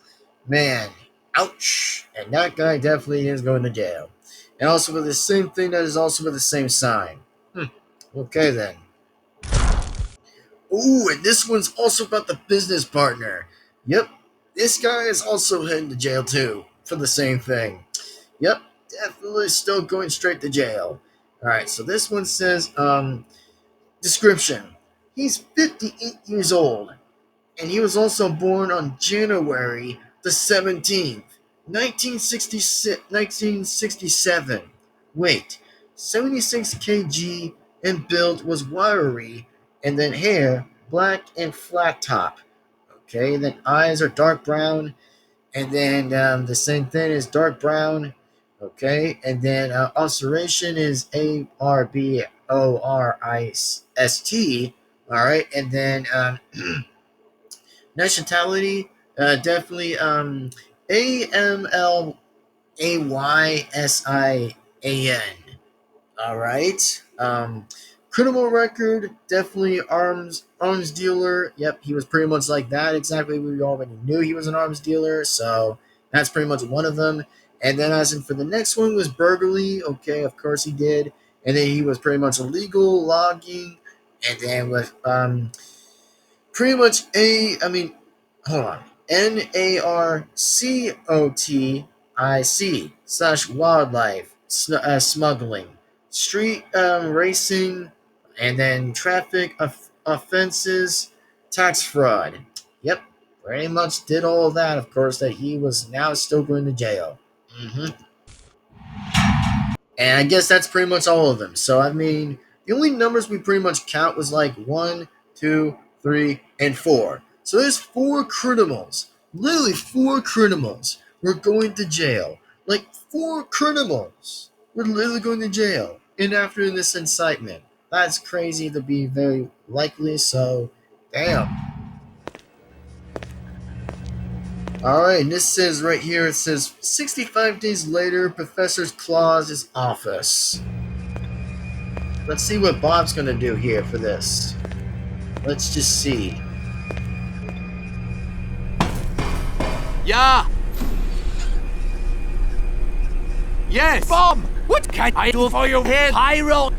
Man, ouch! And that guy definitely is going to jail. And also with the same thing that is also with the same sign. Okay then. Ooh, and this one's also about the business partner. Yep, this guy is also heading to jail too for the same thing. Yep, definitely still going straight to jail. Alright, so this one says, description. He's 58 years old, and he was also born on January the 17th, 1967. Wait, 76 kg, and build was wiry, and then hair, black and flat top. Okay, and then eyes are dark brown, and then the same thing is dark brown. Okay, and then ulceration is ARBORIST. All right, and then nationality, definitely AMLAYSIAN. All right. Criminal record, definitely arms dealer. Yep, he was pretty much like that. Exactly, we already knew he was an arms dealer, so that's pretty much one of them. And then as in for the next one was burglary. Okay, of course he did. And then he was pretty much illegal logging. And then with pretty much hold on. NARCOTIC/wildlife smuggling, street racing, and then traffic offenses, tax fraud. Yep, pretty much did all of that. Of course, that he was now still going to jail. And I guess that's pretty much all of them. So, I mean, the only numbers we pretty much count was like 1, 2, 3, and 4. So there's 4 criminals. Literally 4 criminals were going to jail. Like 4 criminals were literally going to jail. And after this incitement. That's crazy to be very likely, so damn. Alright, and this says right here, it says 65 days later, Professor Claus's office. Let's see what Bob's gonna do here for this. Let's just see. Yeah. Yes. Bob, what can I do for you here, Pyro?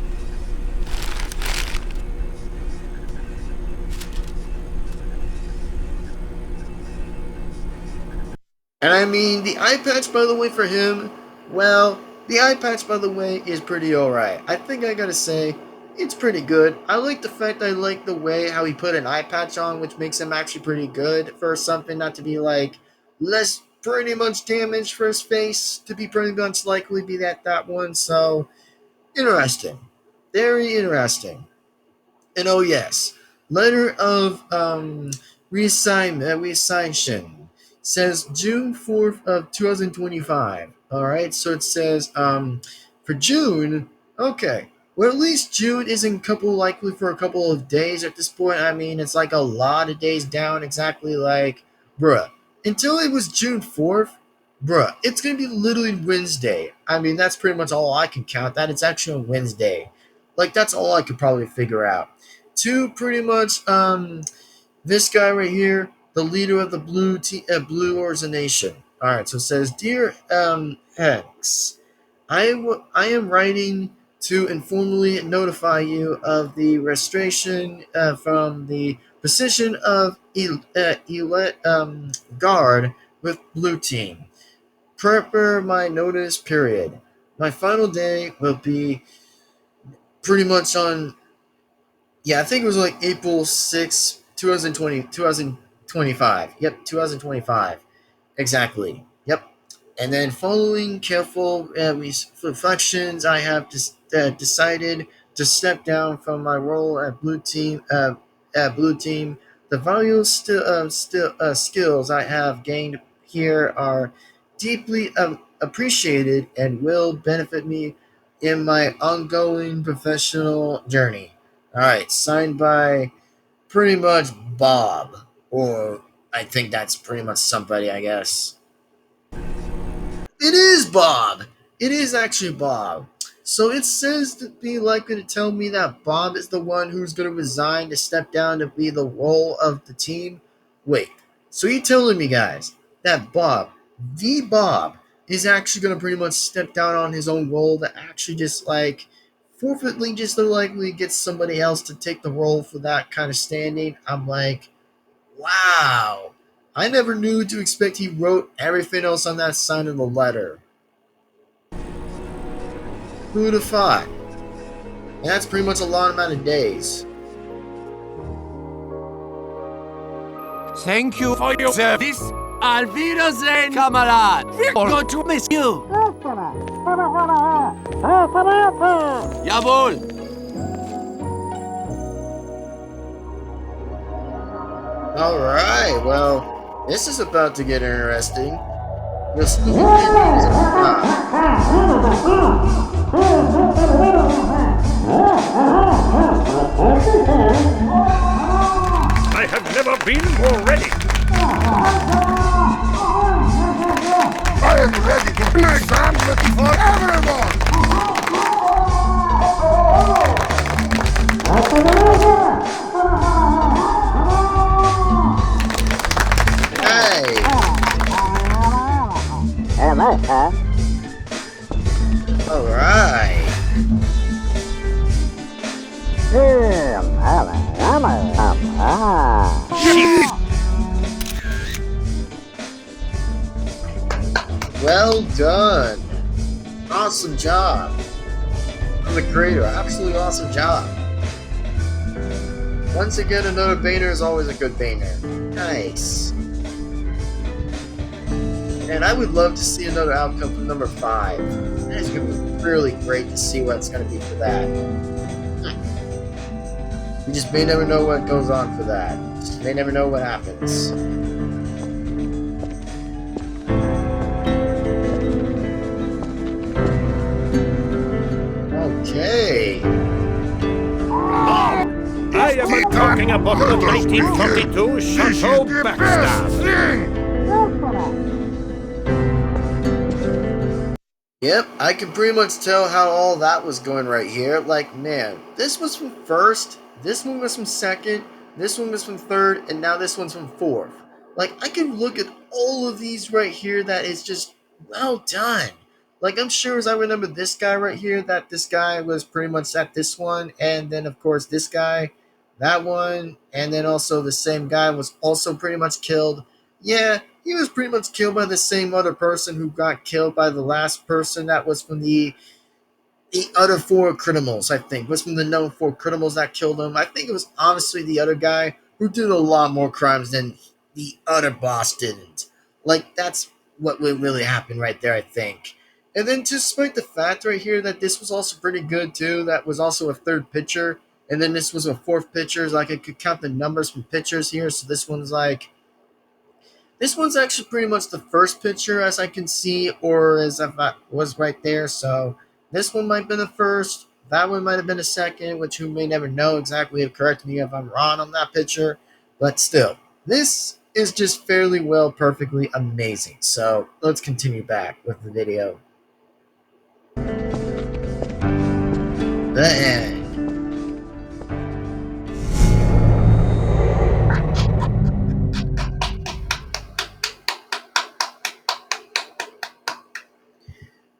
And I mean, the eye patch, by the way, for him, well, the eye patch, by the way, is pretty alright. I think I gotta say, it's pretty good. I like the fact I like the way how he put an eye patch on, which makes him actually pretty good for something not to be like less pretty much damage for his face, to be pretty much likely be that one. So, interesting. Very interesting. And oh yes, letter of reassignment says June 4th of 2025. Alright, so it says for June, okay. Well, at least June isn't likely for a couple of days at this point. I mean, it's like a lot of days down, exactly like, bruh. Until it was June 4th, bruh, it's gonna be literally Wednesday. I mean, that's pretty much all I can count, that it's actually a Wednesday. Like, that's all I could probably figure out. 2, pretty much, this guy right here, the leader of the blue organization. Alright, so it says, Dear Hex, I am writing to informally notify you of the restoration from the position of guard with blue team. Per my notice period. My final day will be pretty much on, yeah, I think it was like April 6, 2025. Yep, 2025. Exactly. Yep. And then following careful reflections, I have decided to step down from my role at Blue Team. The valuable skills I have gained here are deeply appreciated and will benefit me in my ongoing professional journey. All right, signed by pretty much Bob, or I think that's pretty much somebody, I guess. It is Bob! It is actually Bob. So it says to be likely to tell me that Bob is the one who's going to resign to step down to be the role of the team. Wait, so you're telling me, guys, that Bob, the Bob, is actually going to pretty much step down on his own role to actually just like forfeitly just to likely get somebody else to take the role for that kind of standing? I'm like, wow. I never knew to expect he wrote everything else on that side of the letter. Who'd have thought? And that's pretty much a long amount of days. Thank you for your service. Auf Wiedersehen, Kamerad. We're going to miss you. Jawohl. Alright, well, this is about to get interesting. You'll see I have never been more ready. I am ready to play sandwich for everyone! Alright. Well done. Awesome job. From the creator, absolutely awesome job. Once again, another banner is always a good banner. Nice. And I would love to see another outcome from number 5. That is going to be really great to see what's going to be for that. You just may never know what goes on for that. Just may never know what happens. Okay. I am talking about the 1942 Chateau backstab. Yep, I can pretty much tell how all that was going right here. Like, man, this was from first, this one was from second, this one was from third, and now this one's from fourth. Like, I can look at all of these right here that is just well done. Like, I'm sure as I remember this guy right here, that this guy was pretty much at this one, and then, of course, this guy, that one, and then also the same guy was also pretty much killed. Yeah, he was pretty much killed by the same other person who got killed by the last person that was from the other 4 criminals, I think. Was from the known 4 criminals that killed him. I think it was honestly the other guy who did a lot more crimes than the other boss didn't. Like, that's what would really happen right there, I think. And then despite the fact right here that this was also pretty good too, that was also a 3rd pitcher, and then this was a 4th pitcher, like I could count the numbers from pitchers here, so this one's actually pretty much the 1st pitcher as I can see, or as if I was right there, so this one might have been the 1st, that one might have been the 2nd, which you may never know exactly, correct me if I'm wrong on that pitcher, but still, this is just fairly well, perfectly amazing, so let's continue back with the video. The end.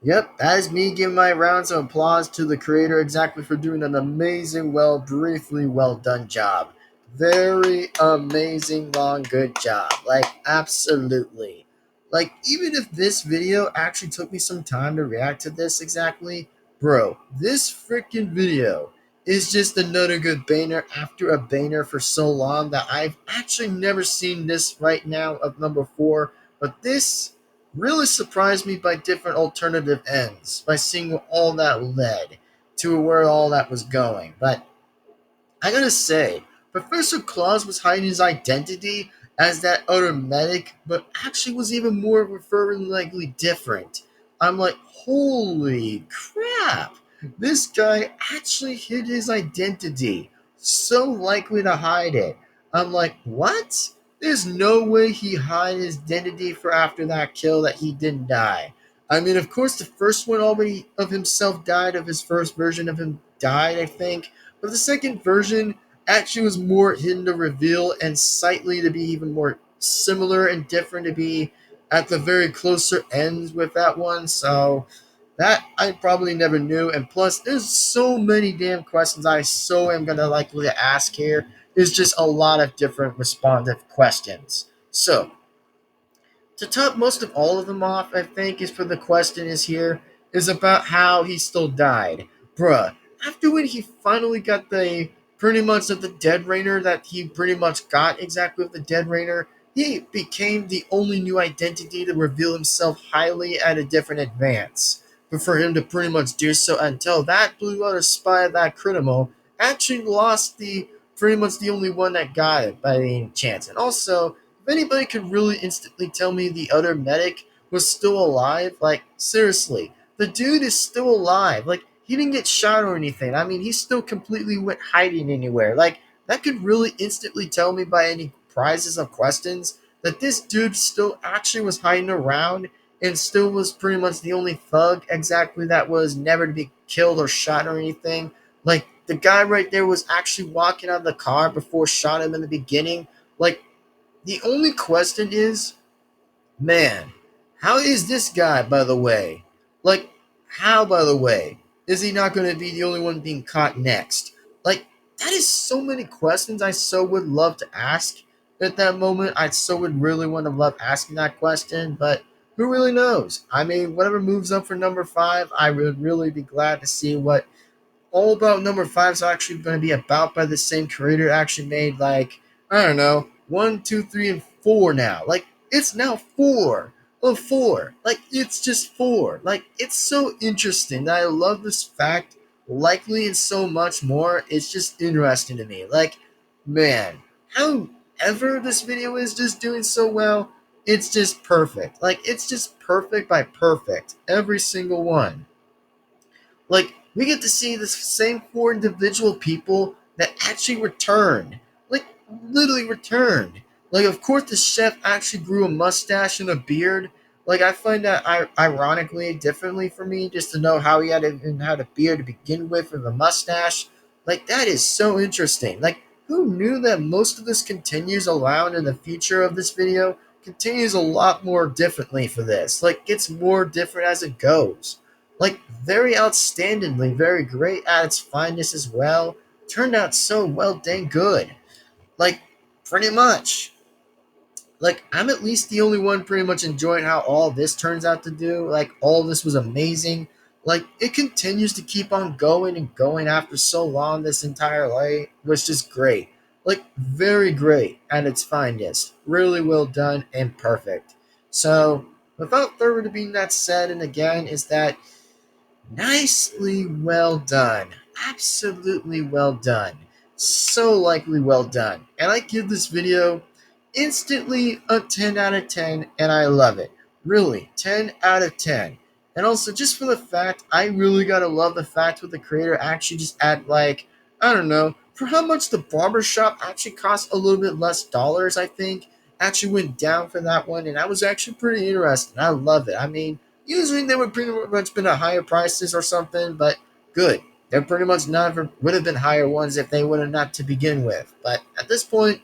Yep, that is me giving my rounds of applause to the creator exactly for doing an amazing, briefly well done job. Very amazing, long, good job. Like, absolutely. Like, even if this video actually took me some time to react to this exactly, bro, this freaking video is just another good banner after a banner for so long that I've actually never seen this right now of number 4, but this really surprised me by different alternative ends, by seeing all that led to where all that was going. But I gotta say, Professor Claus was hiding his identity as that other medic, but actually was even more referringly different. I'm like, holy crap! This guy actually hid his identity. So likely to hide it. I'm like, what? There's no way he hid his identity for after that kill that he didn't die. I mean, of course, the first one already of himself died, of his first version of him died, I think. But the second version actually was more hidden to reveal and slightly to be even more similar and different to be at the very closer ends with that one. So that I probably never knew. And plus, there's so many damn questions I so am going to likely to ask here. There's just a lot of different responsive questions. So, to top most of all of them off, I think, is for the question is here, is about how he still died. Bruh, after when he finally got the, pretty much of the Dead Rainer that he pretty much got exactly with the Dead Rainer, he became the only new identity to reveal himself highly at a different advance. But for him to pretty much do so until that blue outer spy of that criminal actually lost the, pretty much the only one that got it by any chance. And also, if anybody could really instantly tell me the other medic was still alive, like, seriously, the dude is still alive. Like, he didn't get shot or anything. I mean, he still completely went hiding anywhere. Like, that could really instantly tell me by any prizes of questions that this dude still actually was hiding around and still was pretty much the only thug exactly that was never to be killed or shot or anything. Like, the guy right there was actually walking out of the car before shot him in the beginning. Like, the only question is, man, How is this guy, by the way? Like, how, by the way, is he not going to be the only one being caught next? Like, that is so many questions I so would love to ask at that moment. I so would really want to love asking that question, but who really knows? I mean, whatever moves up for number 5, I would really be glad to see what all about number 5 is actually going to be about by the same creator. Actually made, like, I don't know, 1, 2, 3, and 4 now. Like, it's now 4 of 4. Like, it's just 4. Like, it's so interesting that I love this fact. Likely and so much more. It's just interesting to me. Like, man, however this video is just doing so well, it's just perfect. Like, it's just perfect by perfect. Every single one. Like, we get to see the same 4 individual people that actually returned. Like, literally returned. Like, of course, the chef actually grew a mustache and a beard. Like, I find that ironically differently for me, just to know how he even had a beard to begin with a mustache. Like, that is so interesting. Like, who knew that most of this continues around in the future of this video? Continues a lot more differently for this. Like, gets more different as it goes. Like, very outstandingly, very great at its fineness as well. Turned out so well dang good. Like, pretty much. Like, I'm at least the only one pretty much enjoying how all this turns out to do. Like, all this was amazing. Like, it continues to keep on going and going after so long this entire way, which is great. Like, very great at its finest. Really well done and perfect. So, without further being that said, and again, is that nicely well done. Absolutely well done. So likely well done. And I give this video instantly a 10 out of 10, and I love it. Really, 10 out of 10. And also, just for the fact, I really gotta love the fact with the creator actually just add, like, I don't know, for how much the barbershop actually cost a little bit less dollars, I think. Actually went down for that one, and I was actually pretty interested. I love it. I mean, usually they would pretty much been at higher prices or something, but good. They're pretty much never would have been higher ones if they would have not to begin with. But at this point,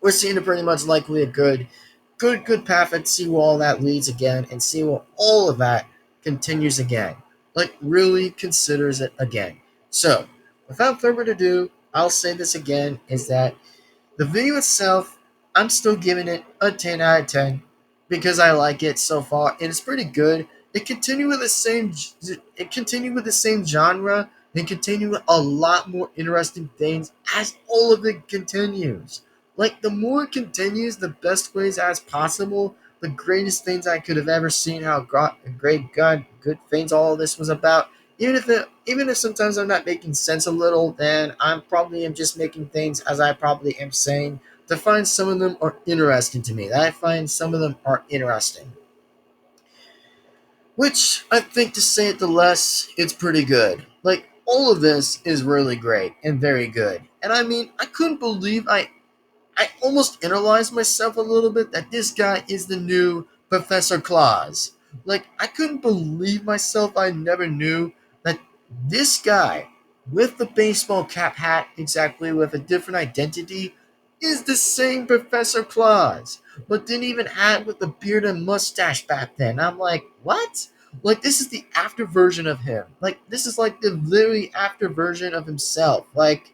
we're seeing a pretty much likely a good path and see where all that leads again and see where all of that continues again. Like, really considers it again. So, without further ado, I'll say this again, is that the video itself, I'm still giving it a 10 out of 10 because I like it so far and it's pretty good. It continued with the same genre and continue with a lot more interesting things as all of it continues. Like, the more it continues, the best ways as possible, the greatest things I could have ever seen. How good things all of this was about. Even if sometimes I'm not making sense a little, then I'm probably am just making things as I probably am saying. To find some of them are interesting to me. That I find some of them are interesting. Which I think, to say it the less, it's pretty good. Like, all of this is really great and very good. And I mean, I couldn't believe I almost internalized myself a little bit that this guy is the new Professor Claus. Like, I couldn't believe myself. I never knew that this guy with the baseball cap hat, exactly with a different identity, is the same Professor Claus, but didn't even have with the beard and mustache back then. I'm like, what? Like, this is the after version of him. Like, this is like the literally after version of himself. Like,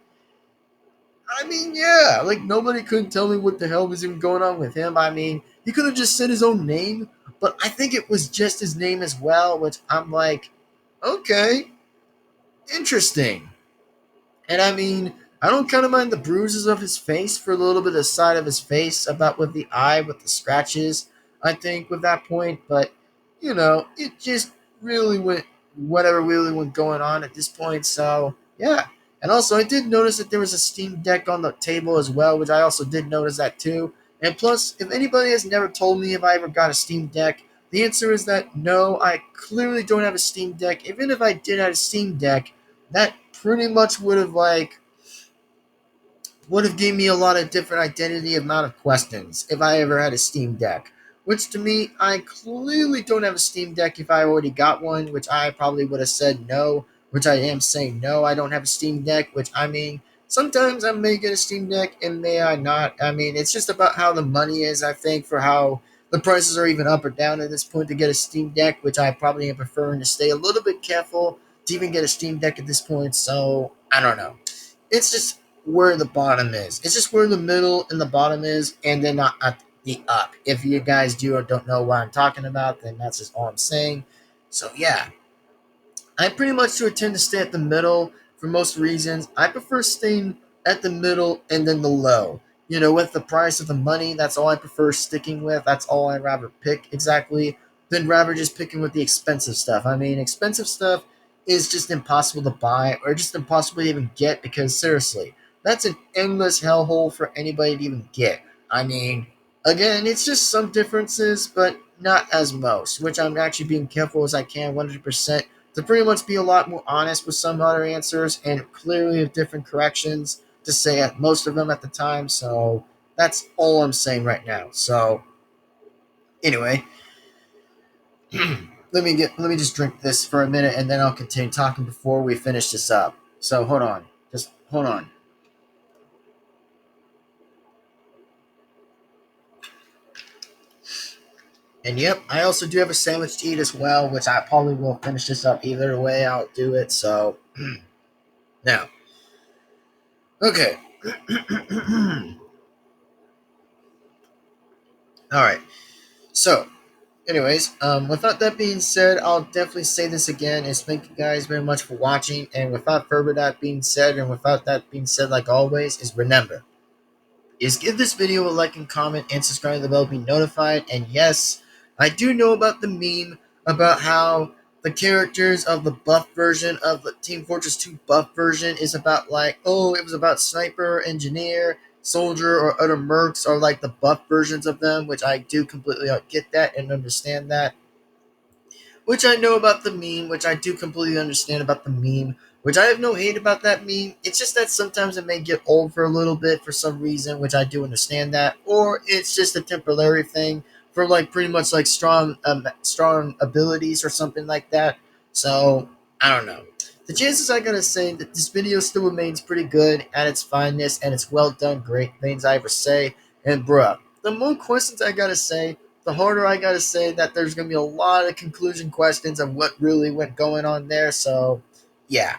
I mean, yeah, like, nobody couldn't tell me what the hell was even going on with him. I mean, he could have just said his own name, but I think it was just his name as well, which I'm like, okay, interesting. And I mean, I don't kind of mind the bruises of his face for a little bit of the side of his face about with the eye, with the scratches, I think, with that point. But, it just really went, whatever really went going on at this point. So, yeah. And also, I did notice that there was a Steam Deck on the table as well, which I also did notice that too. And plus, if anybody has never told me if I ever got a Steam Deck, the answer is that no, I clearly don't have a Steam Deck. Even if I did have a Steam Deck, that pretty much would have given me a lot of different identity amount of questions if I ever had a Steam Deck. Which, to me, I clearly don't have a Steam Deck if I already got one, which I probably would have said no, which I am saying no, I don't have a Steam Deck, which, I mean, sometimes I may get a Steam Deck and may I not. I mean, it's just about how the money is, I think, for how the prices are even up or down at this point to get a Steam Deck, which I probably am preferring to stay a little bit careful to even get a Steam Deck at this point. So I don't know. It's just where the bottom is. It's just where the middle and the bottom is, and then not at the up. If you guys do or don't know what I'm talking about, then that's just all I'm saying. So yeah, I pretty much do tend to stay at the middle for most reasons. I prefer staying at the middle and then the low. With the price of the money, that's all I prefer sticking with. That's all I'd rather pick exactly than rather just picking with the expensive stuff. I mean, expensive stuff is just impossible to buy or just impossible to even get because seriously, that's an endless hellhole for anybody to even get. I mean, again, it's just some differences, but not as most, which I'm actually being careful as I can 100% to pretty much be a lot more honest with some other answers and clearly with different corrections to say at most of them at the time. So that's all I'm saying right now. So anyway, let me just drink this for a minute and then I'll continue talking before we finish this up. So hold on. Just hold on. And yep, I also do have a sandwich to eat as well, which I probably will finish this up either way. I'll do it. So now, okay. All right. So, anyways, without that being said, I'll definitely say this again is thank you guys very much for watching. And without further that being said, and without that being said, like always, is remember, is give this video a like and comment and subscribe to the bell to be notified. And yes, I do know about the meme about how the characters of the buff version of the Team Fortress 2 buff version is about like, oh, it was about sniper, engineer, soldier, or other mercs are like the buff versions of them, which I do completely get that and understand that, which I know about the meme, which I do completely understand about the meme, which I have no hate about that meme. It's just that sometimes it may get old for a little bit for some reason, which I do understand that, or it's just a temporary thing for like pretty much like strong abilities or something like that. So I don't know. The chances I gotta say that this video still remains pretty good at its fineness and it's well done, great things I ever say. And bruh, the more questions I gotta say, the harder I gotta say that there's gonna be a lot of conclusion questions of what really went going on there. So, yeah.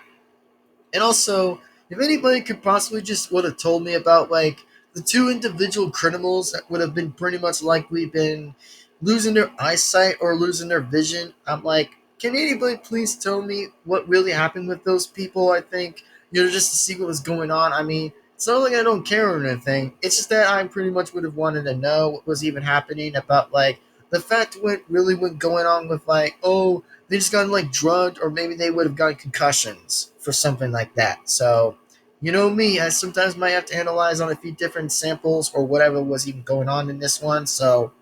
And also, if anybody could possibly just would have told me about like the two individual criminals that would have been pretty much likely been losing their eyesight or losing their vision, I'm like, can anybody please tell me what really happened with those people? I think just to see what was going on. I mean, it's not like I don't care or anything. It's just that I pretty much would have wanted to know what was even happening about like the fact what really went going on with like, oh, they just got like drugged, or maybe they would have gotten concussions for something like that. So, me, I sometimes might have to analyze on a few different samples or whatever was even going on in this one. So,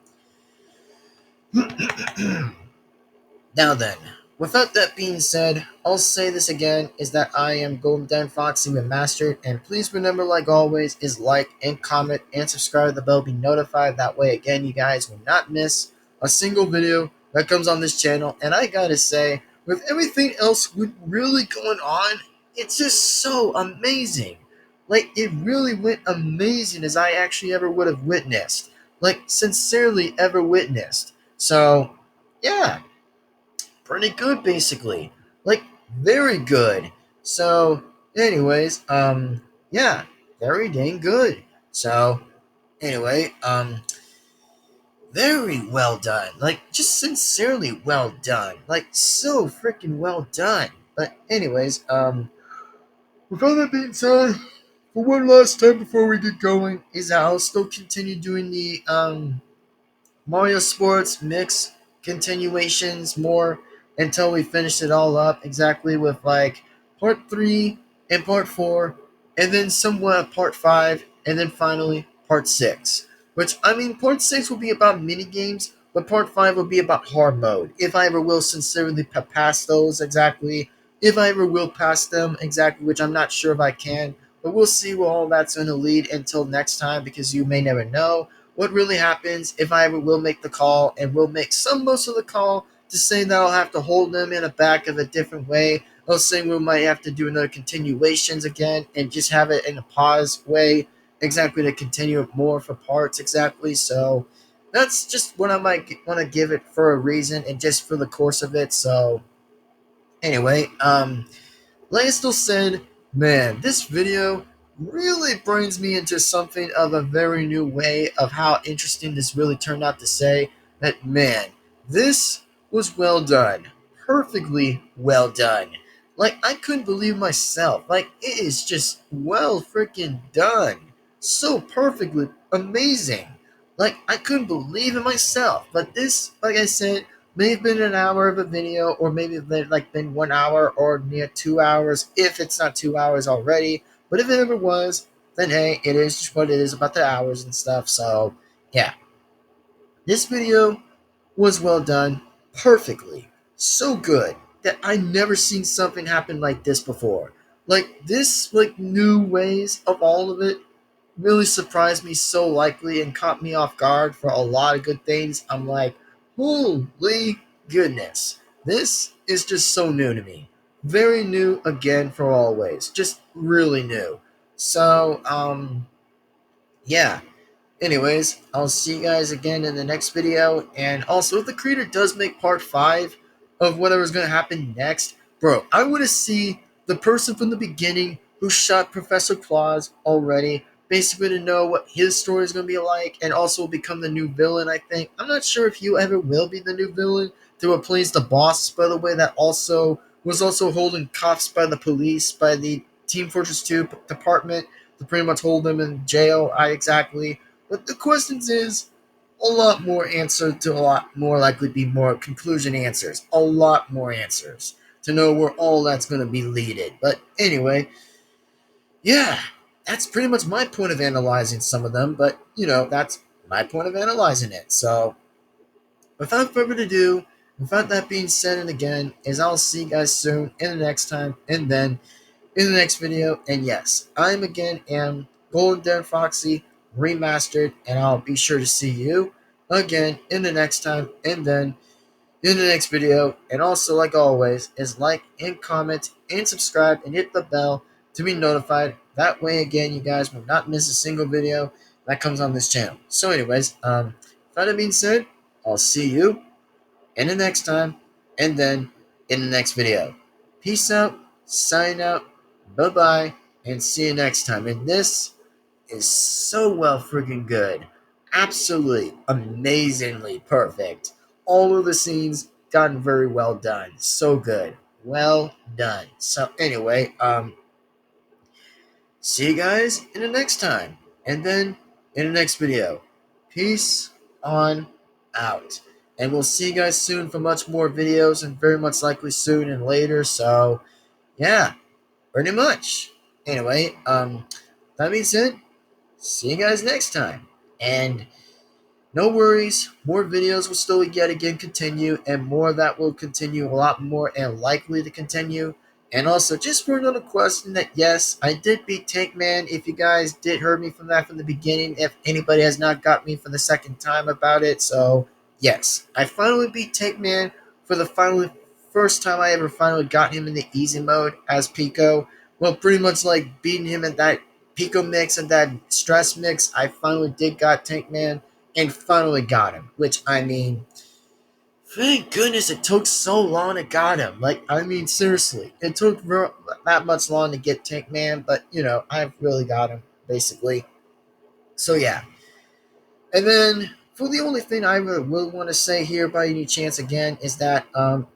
now then, without that being said, I'll say this again, is that I am Devin-Foxy Remastered, and please remember, like always, is like and comment and subscribe to the bell, be notified. That way, again, you guys will not miss a single video that comes on this channel. And I gotta say, with everything else really going on, it's just so amazing. Like, it really went amazing as I actually ever would have witnessed. Like, sincerely ever witnessed. So, yeah, pretty good basically, like very good. So anyways, yeah, very dang good. So anyway, very well done, like just sincerely well done, like so freaking well done. But anyways, with all that being said, for one last time before we get going, is that I'll still continue doing the Mario Sports mix continuations more until we finish it all up exactly with like part 3 and part 4 and then somewhat part 5 and then finally part 6, which I mean part 6 will be about mini games, but part 5 will be about hard mode if I ever will sincerely pass those exactly, if I ever will pass them exactly, which I'm not sure if I can, but we'll see where all that's going to lead until next time, because you may never know what really happens if I ever will make the call, and will make most of the call to say that I'll have to hold them in the back of a different way. I'll say we might have to do another continuations again and just have it in a pause way exactly to continue more for parts exactly. So that's just what I might want to give it for a reason and just for the course of it. So anyway, like I still said, man, this video really brings me into something of a very new way of how interesting this really turned out to say that, man, this was well done. Perfectly well done. Like, I couldn't believe myself. Like, it is just well freaking done. So perfectly amazing. Like, I couldn't believe it myself. But this, like I said, may have been an hour of a video, or maybe it like been 1 hour or near 2 hours, if it's not 2 hours already. But if it ever was, then hey, it is just what it is about the hours and stuff. So yeah, this video was well done, perfectly, so good that I never seen something happen like this before. Like this, like new ways of all of it really surprised me so likely and caught me off guard for a lot of good things. I'm like, holy goodness. This is just so new to me. Very new again for always. Just really new. So, yeah. Anyways, I'll see you guys again in the next video. And also, if the creator does make part 5 of whatever's going to happen next, bro, I want to see the person from the beginning who shot Professor Claus already, basically to know what his story is going to be like, and also become the new villain, I think. I'm not sure if you ever will be the new villain to replace the boss, by the way, that also was also holding cuffs by the police, by the Team Fortress 2 department to pretty much hold him in jail. I exactly. But the questions is a lot more answer to a lot more likely be more conclusion answers. A lot more answers to know where all that's going to be leaded. But anyway, yeah, that's pretty much my point of analyzing some of them. But, you know, that's my point of analyzing it. So without further ado, without that being said, and again, is I'll see you guys soon in the next time, and then in the next video. And yes, I'm again am Golden Devin-Foxy Remastered, and I'll be sure to see you again in the next time, and then in the next video. And also, like always, is like and comment and subscribe and hit the bell to be notified. That way, again, you guys will not miss a single video that comes on this channel. So anyways, that being said, I'll see you in the next time, and then in the next video. Peace out, sign out, bye-bye, and see you next time. And this is so well freaking good. Absolutely, amazingly perfect. All of the scenes gotten very well done. So good. Well done. So anyway, see you guys in the next time. And then in the next video. Peace on out. And we'll see you guys soon for much more videos, and very much likely soon and later. So yeah, pretty much. Anyway, that being said, see you guys next time. And no worries, more videos will still yet again continue, and more of that will continue, a lot more and likely to continue. And also, just for another question, that yes, I did beat Tank Man. If you guys did heard me from that from the beginning, if anybody has not got me for the second time about it, so yes, I finally beat Tank Man for the first time I ever finally got him in the easy mode as Pico. Well, pretty much like beating him in that Pico mix and that stress mix, I finally did got Tank Man and finally got him. Which, I mean, thank goodness it took so long to got him. Like, I mean, seriously, it took that much long to get Tank Man, but, you know, I've really got him, basically. So, yeah. And then, for the only thing I really will want to say here by any chance again is that,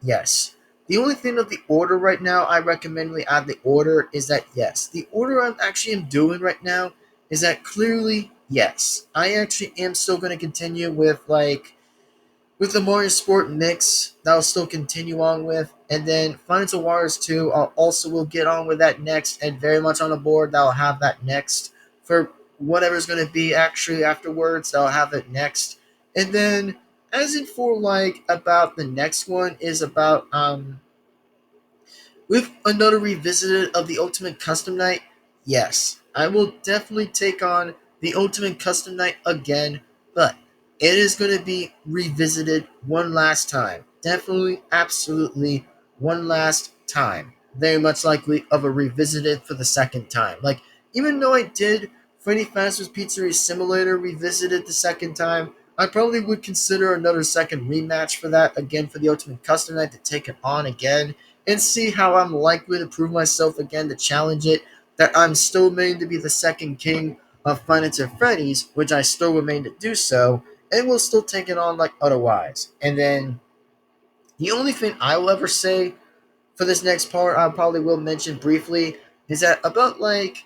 yes. The only thing of the order right now I recommend we add the order is that, yes, the order I'm actually am doing right now is that clearly, yes, I actually am still going to continue with, like, with the Mario Sport mix, that will still continue on with. And then Final Wars 2, I'll also will get on with that next, and very much on the board that I'll have that next. For whatever's going to be actually afterwards, I'll have it next. And then, as in for, like, about the next one is about, with another revisited of the Ultimate Custom Night, yes, I will definitely take on the Ultimate Custom Night again, but it is going to be revisited one last time. Definitely, absolutely, one last time. Very much likely of a revisited for the second time. Like, even though I did Freddy Fazbear's Pizzeria Simulator revisited the second time, I probably would consider another second rematch for that again for the Ultimate Custom Night to take it on again and see how I'm likely to prove myself again to challenge it. That I'm still made to be the second king of Finance and Freddy's, which I still remain to do so, and will still take it on like otherwise. And then the only thing I will ever say for this next part, I probably will mention briefly, is that about like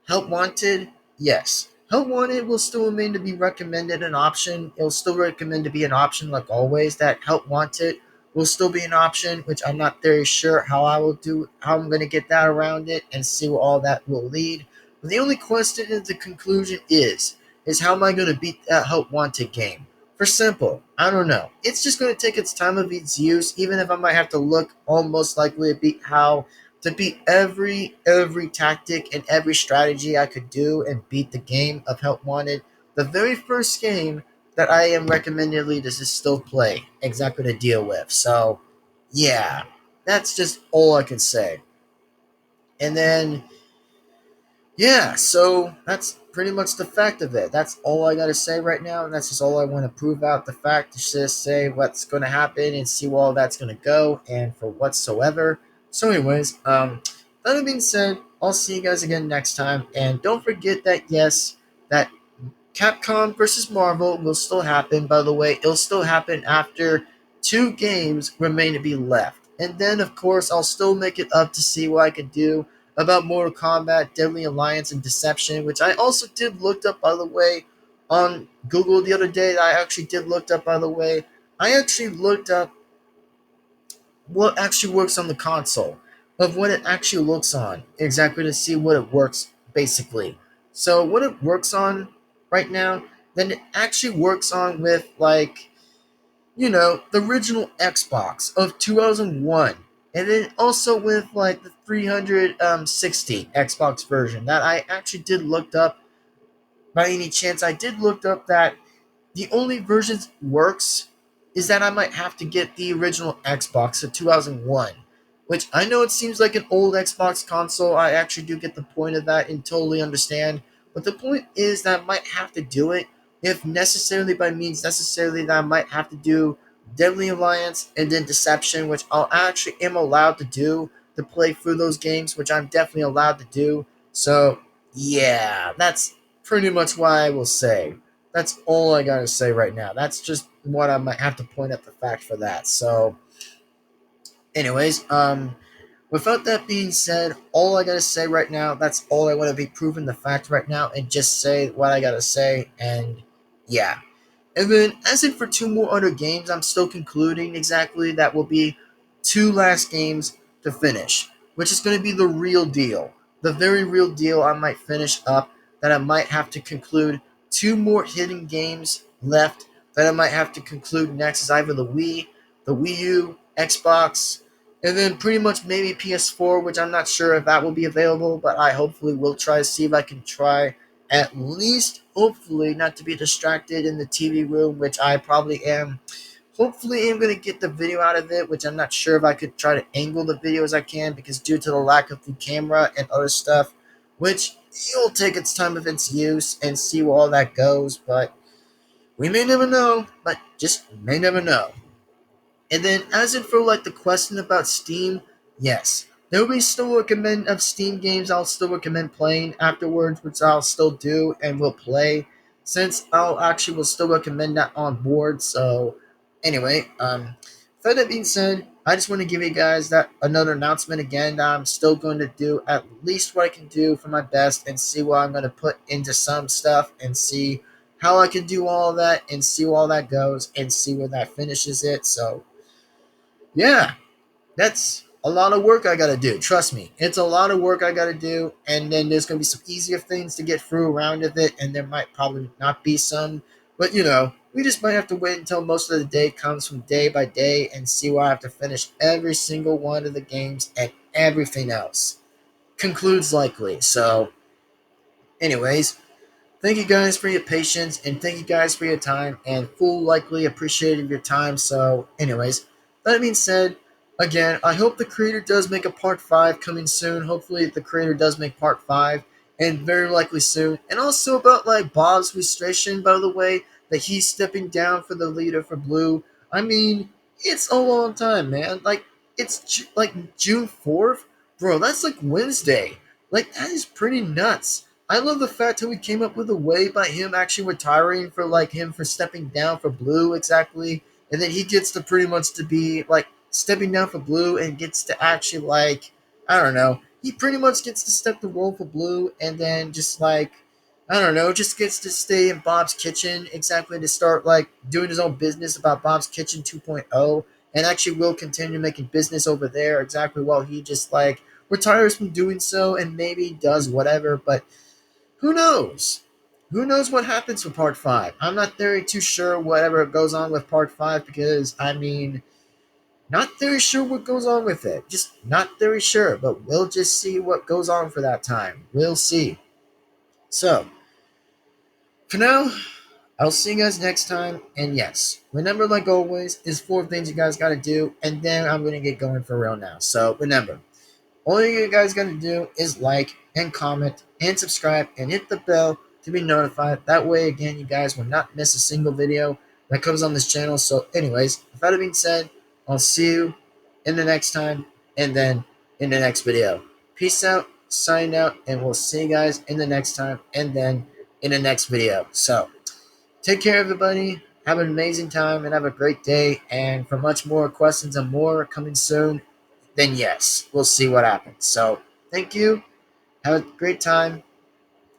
Help Wanted, yes. Help Wanted will still remain to be recommended an option. It will still recommend to be an option like always. That Help Wanted will still be an option, which I'm not very sure how I will do, how I'm going to get that around it and see where all that will lead. But the only question in the conclusion is how am I going to beat that Help Wanted game? For simple, I don't know. It's just going to take its time of its use, even if I might have to look almost likely to beat every tactic and every strategy I could do and beat the game of Help Wanted. The very first game that I am recommendedly to still play, exactly to deal with. So, yeah, that's just all I can say. And then yeah, so that's pretty much the fact of it. That's all I got to say right now, and that's just all I want to prove out the fact. To just say what's going to happen and see where all that's going to go, and for whatsoever. So, anyways, that being said, I'll see you guys again next time, and don't forget that yes, that Capcom versus Marvel will still happen. By the way, it'll still happen after 2 games remain to be left. And then, of course, I'll still make it up to see what I could do about Mortal Kombat, Deadly Alliance, and Deception, which I also did look up, by the way, on Google the other day. I actually did look up, by the way. I actually looked up what actually works on the console, of what it actually looks on, exactly to see what it works, basically. So what it works on right now, then it actually works on with, like, the original Xbox of 2001. And then also with, like, the 360 Xbox version that I actually did looked up by any chance. I did look up that the only versions works is that I might have to get the original Xbox of 2001, which I know it seems like an old Xbox console. I actually do get the point of that and totally understand. But the point is that I might have to do it, if necessarily by means necessarily that I might have to do Deadly Alliance and then Deception, which I actually am allowed to do to play through those games, which I'm definitely allowed to do. So yeah, that's pretty much what I will say. That's all I gotta say right now. That's just what I might have to point out the fact for that. So, anyways, without that being said, all I gotta say right now, that's all I want to be proving the fact right now, and just say what I gotta say, and yeah. And then, as in for 2 more other games, I'm still concluding exactly that will be 2 last games to finish, which is going to be the real deal. The very real deal I might finish up, that I might have to conclude 2 more hidden games left that I might have to conclude next is either the Wii U, Xbox, and then pretty much maybe PS4, which I'm not sure if that will be available, but I hopefully will try to see if I can try at least, hopefully, not to be distracted in the TV room, which I probably am. Hopefully, I'm going to get the video out of it, which I'm not sure if I could try to angle the video as I can, because due to the lack of the camera and other stuff, which you'll take its time of its use and see where all that goes, but we may never know, but just may never know. And then, as in for like the question about Steam, yes, there will be still recommend of Steam games I'll still recommend playing afterwards, which I'll still do and will play, since I'll actually will still recommend that on board. So, anyway, with that being said, I just want to give you guys that another announcement again. That I'm still going to do at least what I can do for my best and see what I'm going to put into some stuff and see how I can do all that and see where all that goes and see where that finishes it. So yeah, that's a lot of work I gotta do. Trust me, it's a lot of work I gotta do. And then there's gonna be some easier things to get through around of it, and there might probably not be some. But we just might have to wait until most of the day comes from day by day and see where I have to finish every single one of the games and everything else concludes likely. So, anyways, thank you guys for your patience, and thank you guys for your time, and full likely appreciated your time. So, anyways, that being said, again, I hope the creator does make a part 5 coming soon. Hopefully, the creator does make part 5, and very likely soon. And also about like Bob's registration, by the way, that he's stepping down for the leader for Blue. I mean, it's a long time, man. Like, it's like June 4th? Bro, that's like Wednesday. Like, that is pretty nuts. I love the fact how we came up with a way by him actually retiring for, like, him for stepping down for Blue, exactly. And then he gets to pretty much to be, like, stepping down for Blue and gets to actually, like, I don't know. He pretty much gets to step the role for Blue and then just, like, I don't know, just gets to stay in Bob's Kitchen exactly to start like doing his own business about Bob's Kitchen 2.0 and actually will continue making business over there exactly while he just like retires from doing so and maybe does whatever, but who knows? Who knows what happens for part 5? I'm not very too sure whatever goes on with part 5 because I mean not very sure what goes on with it. Just not very sure, but we'll just see what goes on for that time. We'll see. So, for now, I'll see you guys next time. And yes, remember, like always, is 4 things you guys got to do. And then I'm going to get going for real now. So remember, all you guys got to do is like and comment and subscribe and hit the bell to be notified. That way, again, you guys will not miss a single video that comes on this channel. So anyways, with that being said, I'll see you in the next time and then in the next video. Peace out, sign out, and we'll see you guys in the next time and then in the next video. So take care, everybody. Have an amazing time and have a great day. And for much more questions and more coming soon, then yes, we'll see what happens. So thank you. Have a great time.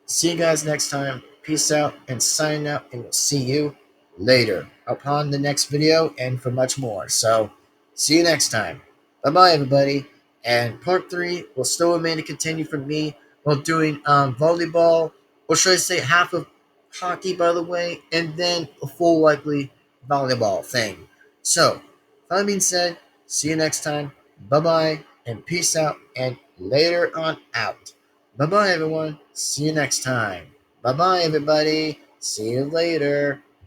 See you guys next time. Peace out and sign out, and we'll see you later upon the next video and for much more. So see you next time. Bye bye, everybody. And part 3 will still remain to continue for me while doing volleyball, or should I say half of hockey, by the way, and then a full likely volleyball thing. So, that being said, see you next time. Bye bye, and peace out, and later on out. Bye bye, everyone. See you next time. Bye bye, everybody. See you later.